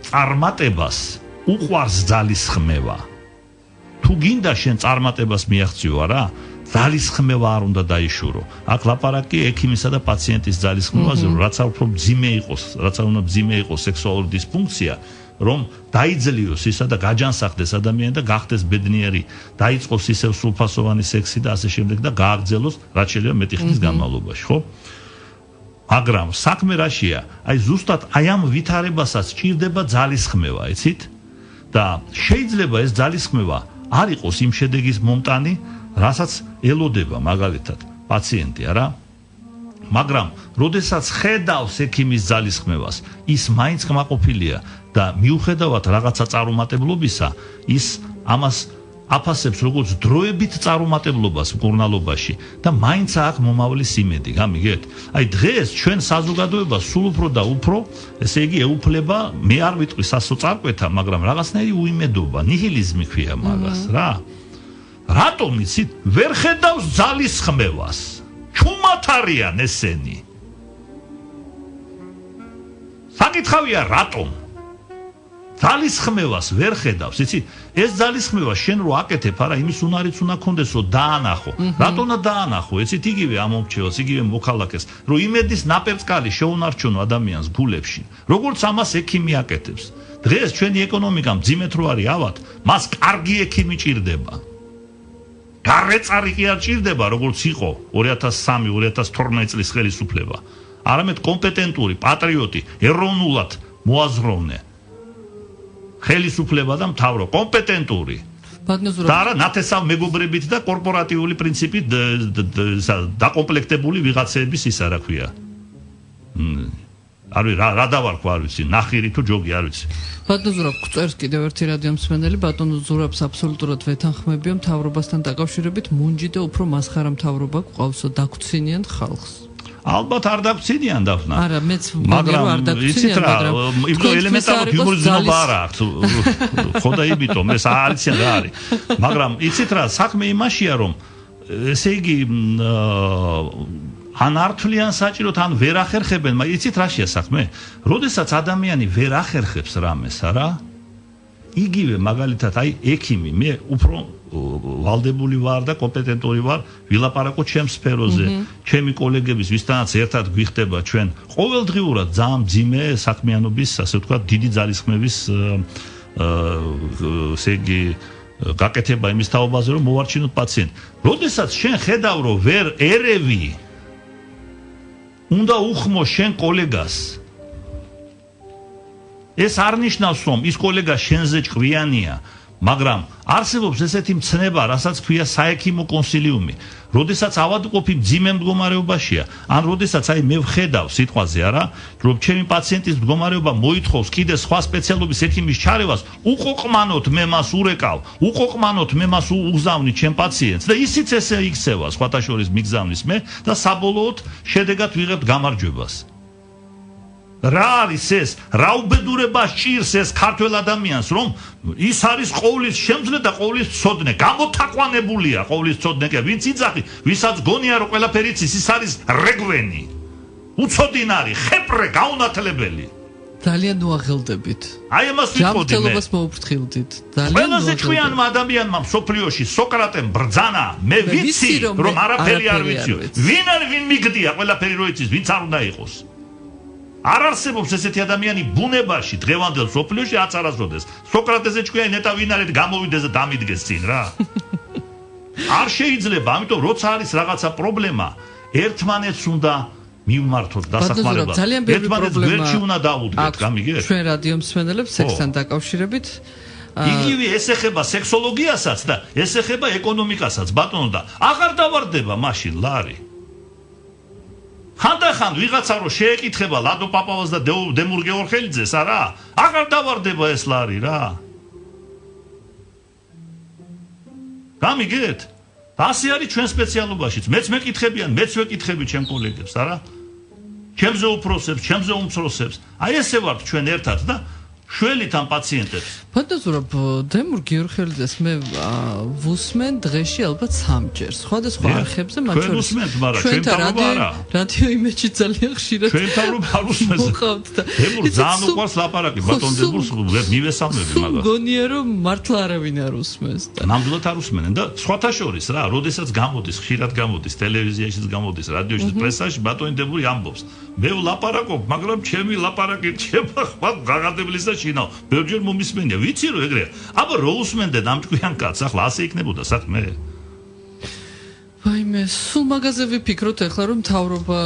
წარმატებას უყვარს ძალისხმევა. თუ გინდა შენ წარმატებას მიაღწიო არა, ძალისხმევა არ უნდა დაიშურო. აქ ლაპარაკი ექიმისა და პაციენტის ძალისხმევაზე, რაც უფრო მძიმე იყოს, რაც უნდა მძიმე იყოს სექსუალური დისფუნქცია, რომ დაიძლიოს ისა და გაჯანსაღდეს ადამიანი და გახდეს ბედნიერი, დაიწყოს ისევ სრულფასოვანი სექსი და ასე შემდეგ და გააგრძელოს რაც შეიძლება მეტი ხნის განმავლობაში, ხო? მაგრამ საქმე რაშია? აი ზუსტად აი ამ ვითარებასაც ჭირდება ძალისხმევა, იცით? და შეიძლება ეს ძალისხმევა არ იყოს იმ შედეგის მომტანი, რასაც ელოდება მაგალითად პაციენტი, არა? მაგრამ როდესაც ხედავს ექიმის ძალისხმევას, ის მაინც კმაყოფილია და მიუხედავად რაღაცა წარუმატებლობისა, ის ამას აფასებს როგორც დროებით წარუმატებლობას მკურნალობაში და მაინც აქვს მომავლის იმედი, გამიგეთ? აი დღეს ჩვენ საზოგადოებას სულ უფრო და უფრო, ესე იგი ეუფლება, მე არ ვიტყვი სასოწარკვეთა, მაგრამ რაღაცნაირი უიმედობა, ნიჰილიზმი ქვია მაგას, რა. რატომ იცით? ვერ ხედავს ძალისხმევას. ჩუმად არიან ესენი. საკითხავია რატომ? ძალისხმევას ვერ ხედავს, იცი? ეს ძალისხმევა შენ რო აკეთებ, არა, იმის უნარიც უნდა კონდეს, რომ დაანახო. რატომ უნდა დაანახო? ეცით იგივე ამომრჩევას, იგივე მოქალაქეს, რომ იმედის ნაპერწკალი შეუნარჩუნო ადამიანს გულებში. როგორც ამას ექიმი აკეთებს. დღეს ჩვენი ეკონომიკა მძიმედ რო არის ავად, მას კარგი ექიმი ჭირდება. გარეწარი კი არ ჭირდება, როგორც იყო 2003-2012 წლის ხელისუფლება. არამედ კომპეტენტური, პატრიოტი, ეროვნულად მოაზროვნე ხელისუფლება და მთავრო კომპეტენტური და არა ნათესავ მეგობრებით და კორპორატიული პრინციპით დაკომპლექტებული ვიღაცების ის რა ქვია. არის რა დავარქვა არ ვიცი, ნახირი თუ ჯოგი არ ვიცი. ბატონო ზურაბ, გწერს კიდევ ერთი რადიო მსმენელი, ბატონო ზურაბს აბსოლუტურად ვეთანხმებია მთავრობასთან დაკავშირებით, მუნჯი და უფრო მასხარა მთავრობა გვყავსო, დაგვრცინიან ხალხს. ალბათ არ დაგვრცინიან დაფნა. არა, მეც მაგრამ არ დაგვრცინიან, მაგრამ იმ ელემენტარული ჰიუმორიზმობა არ აქვს. ხო და იმიტომ ეს არიციან რა არის. მაგრამ იცით რა, საქმე იმაშია, რომ ესე იგი ან ართვლიან საჭიროთ, ან ვერ ახერხებენ, მაგრამ იცით რაშია საქმე? როდესაც ადამიანი ვერ ახერხებს რამეს, არა? იგივე მაგალითად, აი ექიმი, მე უფრო ვალდებული ვარ და კომპეტენტური ვარ, ვილაპარაკო ჩემს სფეროზე, ჩემი კოლეგების, ვისთანაც ერთად გვიხდება ჩვენ ყოველდღიურად ძალიან მძიმე საქმიანობის, ასე ვთქვათ, დიდი ძალისხმევის ესე იგი გაკეთება იმის თაობაზე, რომ მოვარჩინოთ პაციენტს. როდესაც შენ ხედავ, რომ ვერ ერევი უნდა უხმო შენ კოლეგას. ეს არ ნიშნავს, რომ ის კოლეგა შენზე ჭკვიანია, მაგრამ არსებობს ესეთი მცნება, რასაც ქვია საექიმო კონსილიუმი. როდესაც ავადმყოფი მძიმე მდგომარეობაშია, ან როდესაც აი მე ვხედავ სიტყვაზე, არა, რომ ჩემი პაციენტის მდგომარეობა მოითხოვს კიდე სხვა სპეციალობის ექიმის ჩარევას, უყოყმანოთ მე მას ურეკავ, უყოყმანოთ მე მას უგზავნით ჩემ პაციენტს და ისიც ესე იქცევა, სხვათა შორის მიგზავნის მე და საბოლოოდ შედეგად ვიღებთ გამარჯვებას. რა არის ეს? რა უბედურება სჭირს ეს ქართველ ადამიანს, რომ ის არის ყოვლის შემძლე და ყოვლის ცოდნე, გამოთაყვანებულია ყოვლის ცოდნე, ვინც იძახი, ვისაც გონია რომ ყველაფერი იცის, ის არის რეგვენი, უცოდინარი, ხეპრე, გაუნათლებელი. ძალიან მოაღელდებით. აი ამას ვიტყოდი მე. ჯანმრთელობას მოუფრთხილდით. ძალიან ყველაზე ჭკვიანმა ადამიანმა სოფლიოში სოკრატემ ბრძანა, მე ვიცი რომ არაფერი არ ვიცი. ვინ არის ვინ მიგდია ყველაფერი რო იცის, ვინც არ უნდა იყოს. არ არსებობს ესეთი ადამიანი ბუნებაში დღევანდელ სოფლიოში აწარასოდეს. სოკრატეზე ჭკვიანი ნეტა ვინ არის გამოვიდეს და დამიდგეს წინ რა. არ შეიძლება, ამიტომ როცა არის რაღაცა პრობლემა, ერთმანეთს უნდა მივმართოთ დასახმარებლად. ერთმანეთს გვერდში უნდა დავუდგეთ, გამიგეთ? ჩვენ რადიო მსმენელებს სექსთან დაკავშირებით იგივე ეს ეხება სექსოლოგიასაც და ეს ეხება ეკონომიკასაც, ბატონო და აღარ დავარდება მაშინ ლარი. ხანდახან ვიღაცა რო შეეკითხება ლადო პაპავას და დემურ გეორხელიძეს, არა? აღარ დავარდება ეს ლარი რა. გამიგეთ? ასე არის ჩვენ სპეციალობაშიც. მეც მეკითხებიან, მეც ვეკითხები ჩემ კოლეგებს, არა? ჩემზე უფროსებს, ჩემზე უმცროსებს. აი ესე ვართ ჩვენ ერთად და შველით ამ პაციენტებს. ფანტაზურობ დემურ გიორხელიძეს მე ვუსმენ დღეში ალბათ 3 ჯერ. სხვადასხვა არხებზე, მათ შორის. ჩვენ რადიო იმეჯი ძალიან ხშირად. ჩვენ თავრობა არ უსმენს. დემურ ძალიან უყვარს ლაპარაკი, ბატონ დემურს მივესალმები მაგას. გონია რომ მართლა არავინ არ უსმენს და. ნამდვილად არ უსმენენ და სხვათა შორის რა, როდესაც გამოდის, ხშირად გამოდის, ტელევიზიაშიც გამოდის, რადიოშიც, პრესაში, ბატონი დემური ამბობს. მე ვლაპარაკობ, მაგრამ ჩემი ლაპარაკი რჩება ხვალ გაღადებლისა შინაო. ბევრჯერ მომისმენია, ვიცი რომ ეგრეა. აბა რო უსმენდეთ ამ ჭკვიან კაცს, ახლა ასე იქნებოდა საქმე. ვაიმე, სულ მაგაზე ვიფიქროთ ახლა რომ მთავრობა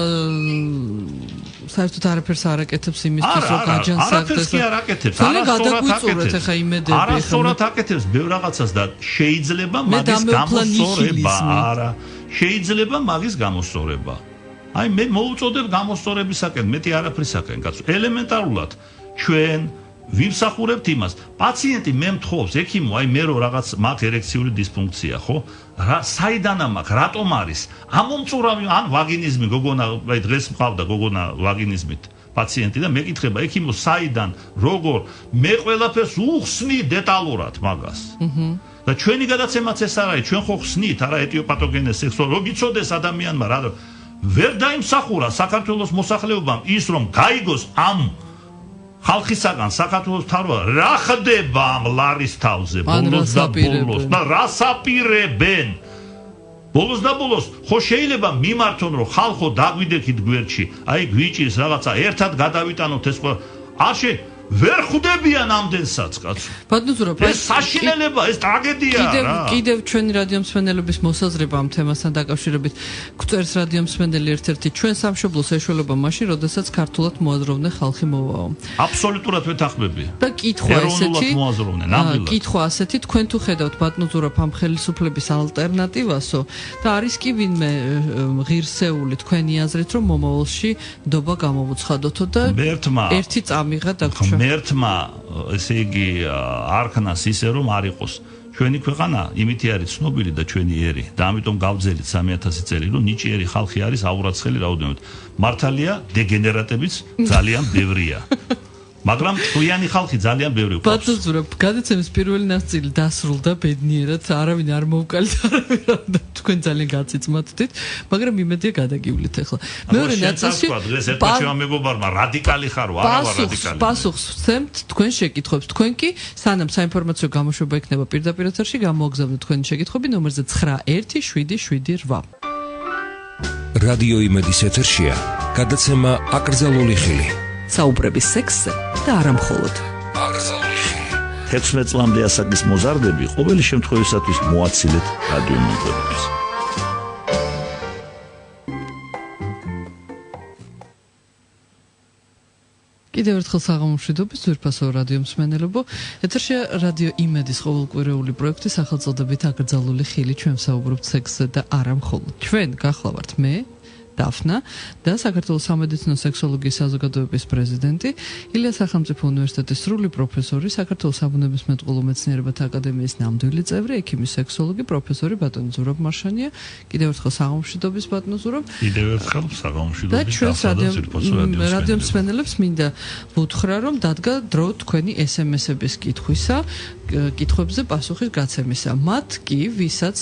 საერთოდ არაფერს არ აკეთებს იმისთვის რომ გაჯანსაღდეს. არაფერს კი არ აკეთებს, არასწორად ახლა იმედები. არასწორად აკეთებს ბევრ რაღაცას და შეიძლება მაგის გამოსწორება, არა, შეიძლება მაგის გამოსწორება. აი მე მოუწოდებ გამოსწორებისაკენ, მეტი არაფრისაკენ, კაცო. ელემენტარულად ჩვენ ვიმსახურებთ იმას. პაციენტი მე მთხოვს, ექიმო, აი მე რო რაღაც მაქვს ერექციული დისფუნქცია, ხო? რა საიდანა მაქვს, რატომ არის? ამომწურავი ან ვაგინიზმი, გოგონა, აი დღეს მყავდა გოგონა ვაგინიზმით პაციენტი და მეკითხება, ექიმო, საიდან, როგორ? მე ყველაფერს უხსნი დეტალურად მაგას. და ჩვენი გადაცემაც ეს არ არის, ჩვენ ხო ხსნით, არა ეტიოპათოგენეს სექსუალურ, რომ იცოდეს ადამიანმა რა ვერ დაიმსახურა საქართველოს მოსახლეობამ ის რომ გაიგოს ამ ხალხისაგან საქართველოს თავრობა რა ხდება ამ ლარის თავზე ბოლოს და ბოლოს და რას აპირებენ ბოლოს და ბოლოს ხო შეიძლება მიმართონ რომ ხალხო დაგვიდექით გვერდში აი გვიჭირს რაღაცა ერთად გადავიტანოთ ეს ყველა არ ვერ ხვდებიან ამდენსაც კაცო. ბატონო ზურაბ, ეს საშინელება, ეს ტრაგედია რა. კიდევ ჩვენი რადიომსმენელების მოსაზრება ამ თემასთან დაკავშირებით გვწერს რადიომსმენელი ერთ-ერთი ჩვენ სამშობლოს ეშველება მაშინ, როდესაც ქართულად მოაზროვნე ხალხი მოვაო. აბსოლუტურად ვეთანხმები. და კითხვა ესეთი. ეროვნულად მოაზროვნე, ნამდვილად. კითხვა ასეთი, თქვენ თუ ხედავთ ბატონო ზურაბ ამ ხელისუფლების ალტერნატივასო და არის კი ვინმე ღირსეული თქვენი აზრით, რომ მომავალში ნდობა გამოვუცხადოთო და ერთი წამიღა დაგვრჩა. მერთმა ესე იგი არქნას ისე რომ არ იყოს ჩვენი ქვეყანა იმითი არის ცნობილი და ჩვენი ერი და ამიტომ გავძელით 3000 წელი რომ ნიჭიერი ხალხი არის აურაცხელი რაოდენობით მართალია დეგენერატებიც ძალიან ბევრია მაგრამ თვიანი ხალხი ძალიან ბევრი ყავს. ბატონო ზურაბ, გადაცემის პირველი ნაწილი დასრულდა ბედნიერად, არავინ არ მოვკალით, არავინ თქვენ ძალიან გაწიწმათდით, მაგრამ იმედია გადაგივლით ახლა. მეორე ნაწილში დღეს ერთმა ჩემმა მეგობარმა რადიკალი ხარო, არა ვარ რადიკალი. პასუხს ვცემთ თქვენ შეკითხვებს. თქვენ კი სანამ საინფორმაციო გამოშვება იქნება პირდაპირ ეთერში, გამოაგზავნეთ თქვენი შეკითხვები ნომერზე 917778. რადიო იმედის ეთერშია გადაცემა აკრძალული ხილი. საუბრების სექსზე და არა მხოლოდ. 16 წლამდე ასაკის მოზარდები ყოველი შემთხვევისათვის მოაცილეთ რადიო მომღერლებს. კიდევ ერთხელ საღამომშვიდობის ძვირფასო რადიომსმენელებო, ეთერშია რადიო იმედის ყოველკვირეული პროექტი სახელწოდებით აკრძალული ხილი, ჩვენ ვსაუბრობთ სექსზე და არა მხოლოდ. ჩვენ გახლავართ მე დაფნა და საქართველოს სამედიცინო სექსოლოგიის საზოგადოების პრეზიდენტი, ილიას სახელმწიფო უნივერსიტეტის სრული პროფესორი, საქართველოს საბუნებისმეტყველო მეცნიერებათა აკადემიის ნამდვილი წევრი, ექიმი სექსოლოგი, პროფესორი ბატონი ზურაბ მარშანია. კიდევ ერთხელ საღამომშვიდობის ბატონო ზურაბ. კიდევ ერთხელ საღამომშვიდობის. და ჩვენ რადიომსმენელებს მინდა ვუთხრა, რომ დადგა დრო თქვენი SMS-ების კითხვისა, კითხვებზე პასუხის გაცემისა. მათ კი, ვისაც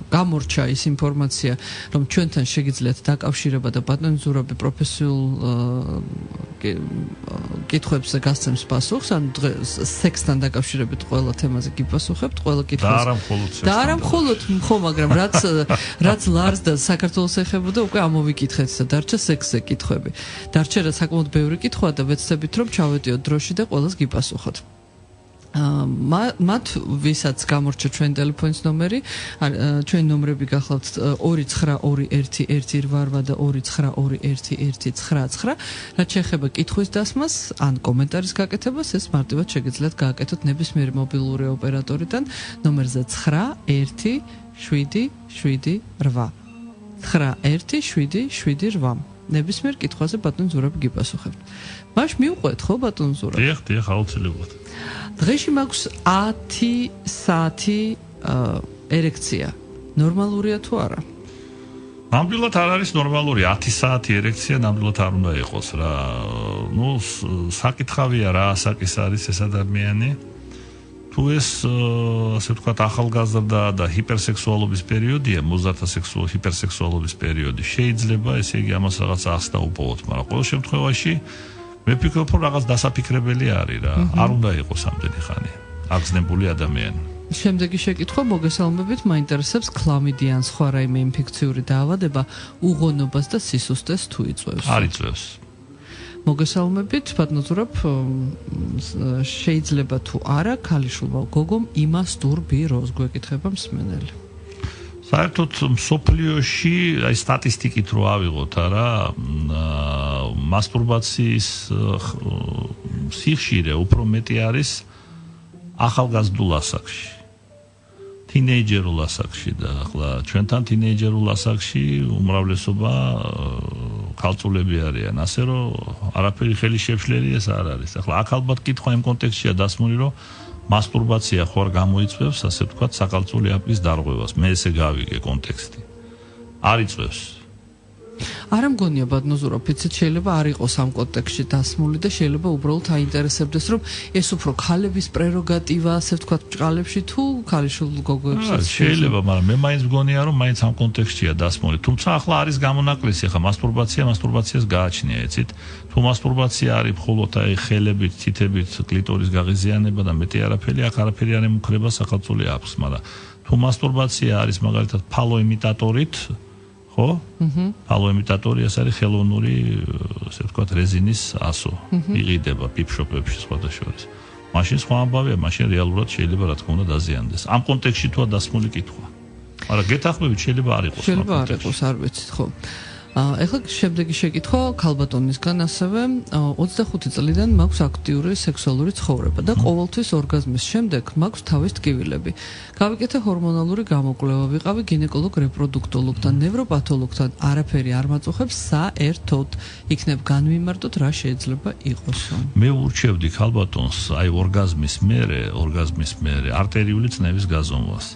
გამორჩა ის ინფორმაცია, რომ ჩვენთან შეგიძლიათ დაკავშირება და ბატონი ზურაბი პროფესიულ კითხვებზე გასცემს პასუხს, ან სექსთან დაკავშირებით ყველა თემაზე გიპასუხებთ, ყველა კითხვაზე. და არა მხოლოდ ხო, მაგრამ რაც ლარს და საქართველოს ეხებოდა, უკვე ამოვიკითხეთ და დარჩა სექსზე კითხვები. დარჩა რა საკმაოდ ბევრი კითხვა და ვეცდებით რომ ჩავედიოთ დროში და ყველას გიპასუხოთ. მათ ვისაც გამორჩა ჩვენ ტელეფონის ნომერი, ჩვენი ნომრები გახლავთ 292118 და 29211999, რაც შეეხება კითხვის დასმას ან კომენტარის გაკეთებას, ეს მარტივად შეგიძლიათ გააკეთოთ ნებისმიერი მობილური ოპერატორიდან ნომერზე 917778. 917778. ნებისმიერ კითხვაზე ბატონ ზურაბი გიპასუხებთ. მაშ მივყვეთ ხო ბატონ ზურაბ? დიახ, აუცილებლად. დღეში მაქვს 10 საათი ერექცია. ნორმალურია თუ არა? ნამდვილად არ არის ნორმალური 10 საათი ერექცია, ნამდვილად არ უნდა იყოს რა. ნუ საკითხავია რა ასაკის არის ეს ადამიანი. თუ ეს ასე ვთქვათ ახალგაზრდა და ჰიპერსექსუალობის პერიოდია, მოზარდთა ჰიპერსექსუალობის პერიოდი, შეიძლება ესე იგი ამას რაღაც ახს დაუპოვოთ, მაგრამ ყოველ შემთხვევაში მე ვფიქრობ, რომ რაღაც დასაფიქრებელი არის რა. არ უნდა იყოს ამდენი ხანი აგზნებული ადამიანი. შემდეგი შეკითხვა მოგესალმებით, მაინტერესებს ქლამიდია ან სხვა რაიმე ინფექციური დაავადება უღონობას და სისუსტეს თუ იწვევს? არ იწვევს. მოგესალმებით, ბატონო ზურაბ, შეიძლება თუ არა ქალიშვილმა გოგომ იმას დურბიროს, გვეკითხება მსმენელი. საერთოდ მსოფლიოში, აი სტატისტიკით რო ავიღოთ, არა, მასტურბაციის სიხშირე უფრო მეტი არის ახალგაზრდულ ასაკში. თინეიჯერულ ასაკში და ახლა ჩვენთან თინეიჯერულ ასაკში უმრავლესობა ქალწულები არიან, ასე რომ არაფერი ხელი შეშლელი ეს არ არის. ახლა აქ ალბათ კითხვა იმ კონტექსტშია დასმული, რომ მასტურბაცია ხო არ გამოიწვევს, ასე ვთქვათ, საკალწული აპკის დარღვევას. მე ესე გავიგე კონტექსტი. არ იწვევს. არ მგონია ბატონო ფიცით შეიძლება არ იყოს ამ კონტექსტში დასმული და შეიძლება უბრალოდ აინტერესებდეს რომ ეს უფრო ქალების პრეროგატივა ასე ვთქვათ ბრალებში თუ ქალიშვილ გოგოებსაც შეიძლება მაგრამ მე მაინც მგონია რომ მაინც ამ კონტექსტშია დასმული თუმცა ახლა არის გამონაკლისი ახლა მასტურბაციას გააჩნია იცით თუ მასტურბაცია არის მხოლოდ აი ხელებით თითებით კლიტორის გაღიზიანება და მეტი არაფერი აქ არაფერი არ ემუქრება სახელმწიფო აქვს მაგრამ თუ მასტურბაცია არის მაგალითად ფალო იმიტატორით ხო? ფალო იმიტატორი ეს არის ხელოვნური, ასე ვთქვათ, რეზინის ასო. იყიდება პიპშოპებში სხვადასხვა. მაშინ სხვა ამბავია, მაშინ რეალურად შეიძლება რა თქმა უნდა დაზიანდეს. ამ კონტექსტში თუ დასმული კითხვა. მაგრამ გეთახმებით შეიძლება არ იყოს. შეიძლება არ იყოს, არ ვიცით, ხო. ეხლა შემდეგი შეკითხვა ქალბატონისგან ასევე 25 წლიდან მაქვს აქტიური სექსუალური ცხოვრება და ყოველთვის ორგაზმის შემდეგ მაქვს თავის ტკივილები. გავიკეთე ჰორმონალური გამოკვლევა, ვიყავი გინეკოლოგ რეპროდუქტოლოგთან, ნევროპათოლოგთან, არაფერი არ მაწუხებს საერთოდ. იქნებ განვიმარტოთ რა შეიძლება იყოსო. მე ურჩევდი ქალბატონს აი ორგაზმის მერე არტერიული წნევის გაზომვას.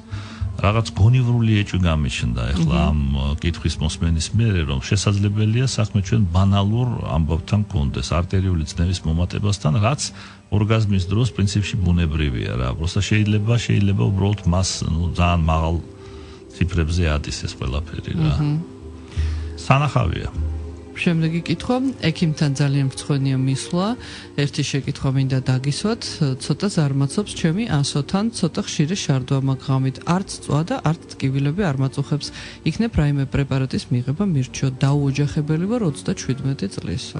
რაღაც გონივრული ეჭვი გამიჩნდა ახლა ამ კითხვის მოსმენის მერე რომ შესაძლებელია საქმე ჩვენ ბანალურ ამბავთან კონდეს არტერიული წნევის მომატებასთან რაც ორგაზმის დროს პრინციპში ბუნებრივია რა просто შეიძლება უბრალოდ მას ძალიან მაღალ ციფრებზე ატის ეს ყველაფერი რა სანახავია შემდეგი კითხვა ექიმთან ძალიან მწვენია მისვლა ერთი შეკითხვა მინდა დაგისვათ ცოტა ზარმაცობს ჩემი ასოთან ცოტა ხშირი შარდვა მაგღამით არც წვა და არც ტკივილები არ მაწუხებს იქნებ რაიმე პრეპარატის მიღება მირჩიო დაუოჯახებელი ვარ 37 წლისო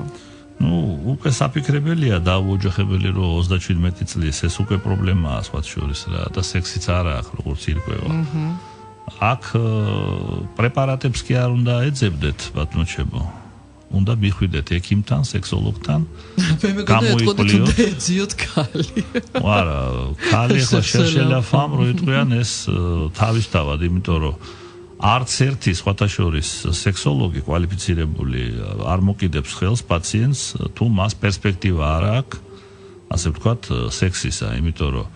უკვე საფიქრებელია დაუოჯახებელი რო 37 წლის ეს უკვე პრობლემაა სხვა შორის რა და სექსიც არა ახ როგორც ირკვევა აქ პრეპარატებს კი არ უნდა ეძებდეთ ბატონჩებო უნდა მიხვიდეთ ექიმთან, სექსოლოგთან. გამოიყლიოთ ეძიოთ ქალი. არა, ქალი ახლა შეიძლება ფამ რო იტყვიან ეს თავისთავად, იმიტომ რომ არც ერთი სხვათა შორის სექსოლოგი კვალიფიცირებული არ მოკიდებს ხელს პაციენტს თუ მას პერსპექტივა არ აქვს, ასე ვთქვათ, სექსისა, იმიტომ რომ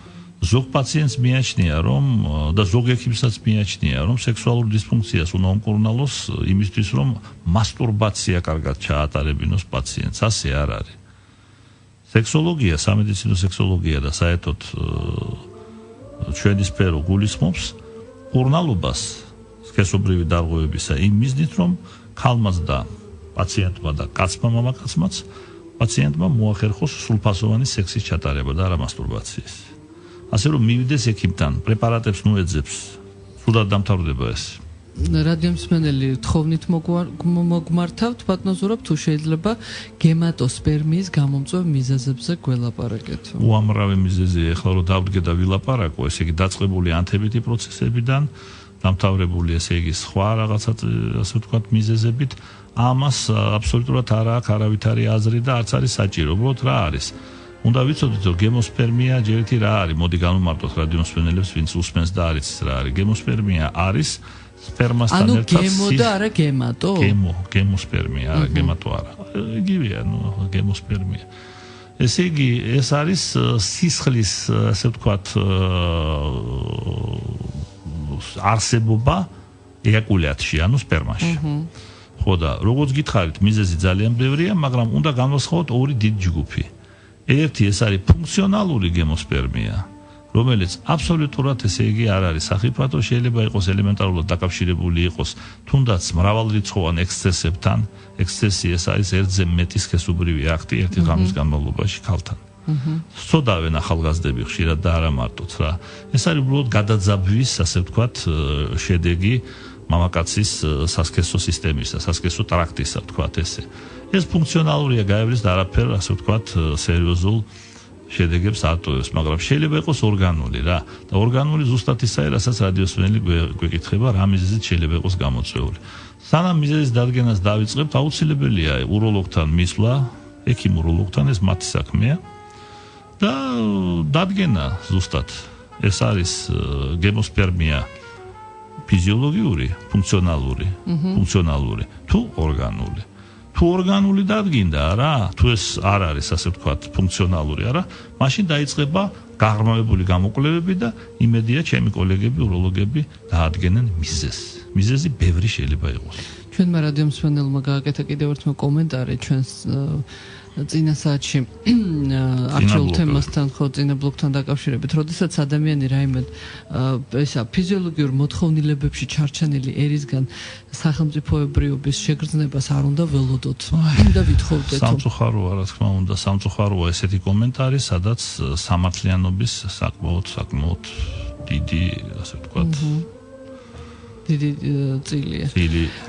ზოგ პაციენტს მიაჩნია რომ და ზოგ ექიმსაც მიაჩნია რომ სექსუალურ დისფუნქციას უნდა უმკურნალოს იმისთვის რომ მასტურბაცია კარგად ჩაატარებინოს პაციენტს ასე არ არის სექსოლოგია სამედიცინო სექსოლოგია და საერთოდ ჩვენი სფერო გულისხმობს კურნალობას სქესობრივი დარღვევებისა იმ მიზნით რომ ქალმაც და პაციენტმა და კაცმა მამაკაცმაც პაციენტმა მოახერხოს სრულფასოვანი სექსის ჩატარება და არა მასტურბაციის ასე რომ მივიდეს ექიმთან, პრეპარატებს ნუეძებს, სულად დამთავრდება ეს. რადიომსმენელი თხოვნით მოგმართავთ, ბატონო თუ შეიძლება გემატოსპერმიის გამომწვევ მიზეზებზე გველაპარაკეთ. უამრავი მიზეზია, ახლა რომ დავდგე და ვილაპარაკო, ესე იგი დაწყებული ანთებითი პროცესებიდან, დამთავრებული ესე იგი სხვა რაღაცა ასე ვთქვათ მიზეზებით, ამას აბსოლუტურად არ აქვს არავითარი აზრი და არც არის საჭირო, უბრალოდ რა არის. უნდა ვიცოდეთ რომ გემოსპერმია ჯერეთი რა არის მოდი განვმარტოთ რადიომსმენელებს ვინც უსმენს და არის რა არის გემოსპერმია არის სპერმასთან ერთად გემო და არა გემატო გემოსპერმია არა გემატო არა იგივეა გემოსპერმია ესე იგი ეს არის სისხლის ასე ვთქვათ არსებობა ეაკულაციაში ანუ სპერმაში ხო და როგორც გითხარით მიზეზი ძალიან ბევრია მაგრამ უნდა განვასხვაოთ ორი დიდი ჯგუფი ერთი ეს არის ფუნქციონალური გემოსპერმია, რომელიც აბსოლუტურად ესე იგი არ არის სახიფათო, შეიძლება იყოს ელემენტარულად დაკავშირებული იყოს თუნდაც მრავალრიცხოვან ექსცესებთან. ექსცესი ეს არის ერთზე მეტი სქესობრივი აქტი ერთი ღამის განმავლობაში ქალთან. სწოდავენ ახალგაზრდები ხშირად და არა მარტოც რა. ეს არის უბრალოდ გადაძაბვის, ასე ვთქვათ, შედეგი მამაკაცის სასქესო სისტემისა, სასქესო ტრაქტისა, ვთქვათ ესე. ეს ფუნქციონალურია გაივლის და არაფერ ასე ვთქვათ სერიოზულ შედეგებს ატოვებს, მაგრამ შეიძლება იყოს ორგანული რა და ორგანული ზუსტად ისაა, რასაც რადიოსმენელი გვეკითხება, რა მიზეზით შეიძლება იყოს გამოწვეული. სანამ მიზეზის დადგენას დავიწყებთ, აუცილებელია უროლოგთან მისვლა, ექიმ უროლოგთან ეს მათი საქმეა და დადგენა ზუსტად ეს არის გემოსპერმია ფიზიოლოგიური, ფუნქციონალური თუ ორგანული. თუ ორგანული დადგინდა რა, თუ ეს არ არის ასე ვთქვათ ფუნქციონალური არა, მაშინ დაიწყება გაღრმავებული გამოკვლევები და იმედია ჩემი კოლეგები, უროლოგები დაადგენენ მიზეზს. მიზეზი ბევრი შეიძლება იყოს. ჩვენმა რადიო მსმენელმა გააკეთა კიდევ ერთმა კომენტარი ჩვენს წინა საათში არჩეულ თემასთან, ხო, წინა ბლოკთან დაკავშირებით, როდესაც ადამიანი რაიმე ფიზიოლოგიურ მოთხოვნილებებში ჩარჩენილი ერისგან სახელმწიფოებრიობის შეგრძნებას არ უნდა ველოდოთ. უნდა ვითხოვდეთ. სამწუხაროა, რა თქმა უნდა, სამწუხაროა ესეთი კომენტარი, სადაც სამართლიანობის საკმაოდ დიდი, ასე ვთქვათ, დიდი წილია.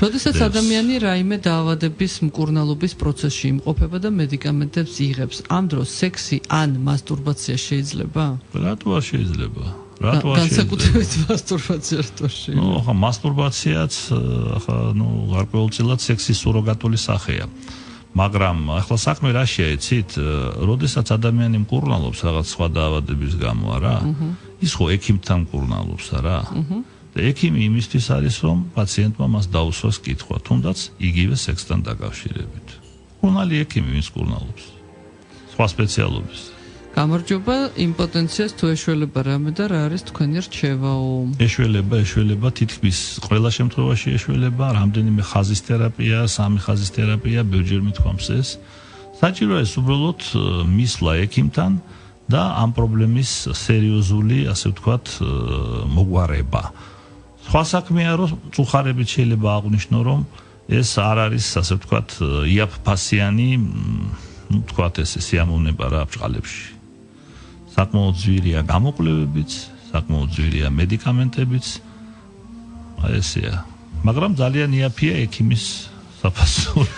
როდესაც ადამიანი რაიმე დაავადების მკურნალობის პროცესში იმყოფება და მედიკამენტებს იღებს, ამ დროს სექსი ან მასტურბაცია შეიძლება? რატო არ შეიძლება? განსაკუთრებით მასტურბაცია რთოში. ახლა მასტურბაციაც გარკვეულწილად სექსის სუროგატული სახეა. მაგრამ ახლა საქმე რაშია, იცით? როდესაც ადამიანი მკურნალობს რაღაც სხვა დაავადების გამო, არა? ის ხო ექიმთან მკურნალობს, არა? ექიმი იმისთვის არის, რომ პაციენტმა მას დაუსვას კითხვა, თუნდაც იგივე სექსთან დაკავშირებით. მკურნალი ექიმი ვინც მკურნალობს. სხვა სპეციალობის. გამარჯობა, იმპოტენციას თუ ეშველება რამე და რა არის თქვენი რჩევაო? ეშველება, თითქმის ყველა შემთხვევაში ეშველება, რამდენიმე ხაზის თერაპია, 3 ხაზის თერაპია, ბევრჯერ მithქვამს ეს. საჭიროა ეს უბრალოდ მისვლა ექიმთან და ამ პრობლემის სერიოზული, ასე ვთქვათ, მოგვარება. სხვა საქმეა, რომ წუხარებით შეიძლება აღვნიშნო, რომ ეს არ არის, ასე ვთქვათ, იაფფასიანი, ვთქვათ ესე სიამოვნება რა ბჭყალებში. საკმაოდ ძვირია გამოკვლევებიც, საკმაოდ ძვირია მედიკამენტებიც. აი ესეა. მაგრამ ძალიან იაფია ექიმის საფასური.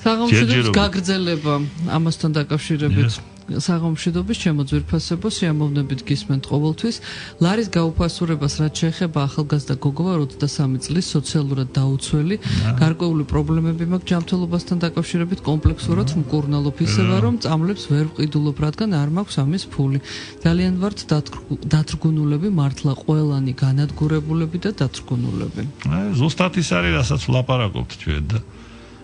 საღამოშიდობის გაგრძელება ამასთან დაკავშირებით. საღამოშიდობის ჩემო ძვირფასებო, სიამოვნებით გისმენთ ყოველთვის. ლარის გაუფასურებას რაც შეეხება ახალგაზრდა გოგოა 23 წლის სოციალურად დაუცველი, გარკვეული პრობლემები მაქვს ჯანმრთელობასთან დაკავშირებით, კომპლექსურად მკურნალობ ისევა, რომ წამლებს ვერ ვყიდულობ, რადგან არ მაქვს ამის ფული. ძალიან ვართ დათრგუნულები, მართლა ყველანი განადგურებულები და დათრგუნულები. ზუსტად ის არის, რასაც ვლაპარაკობთ ჩვენ და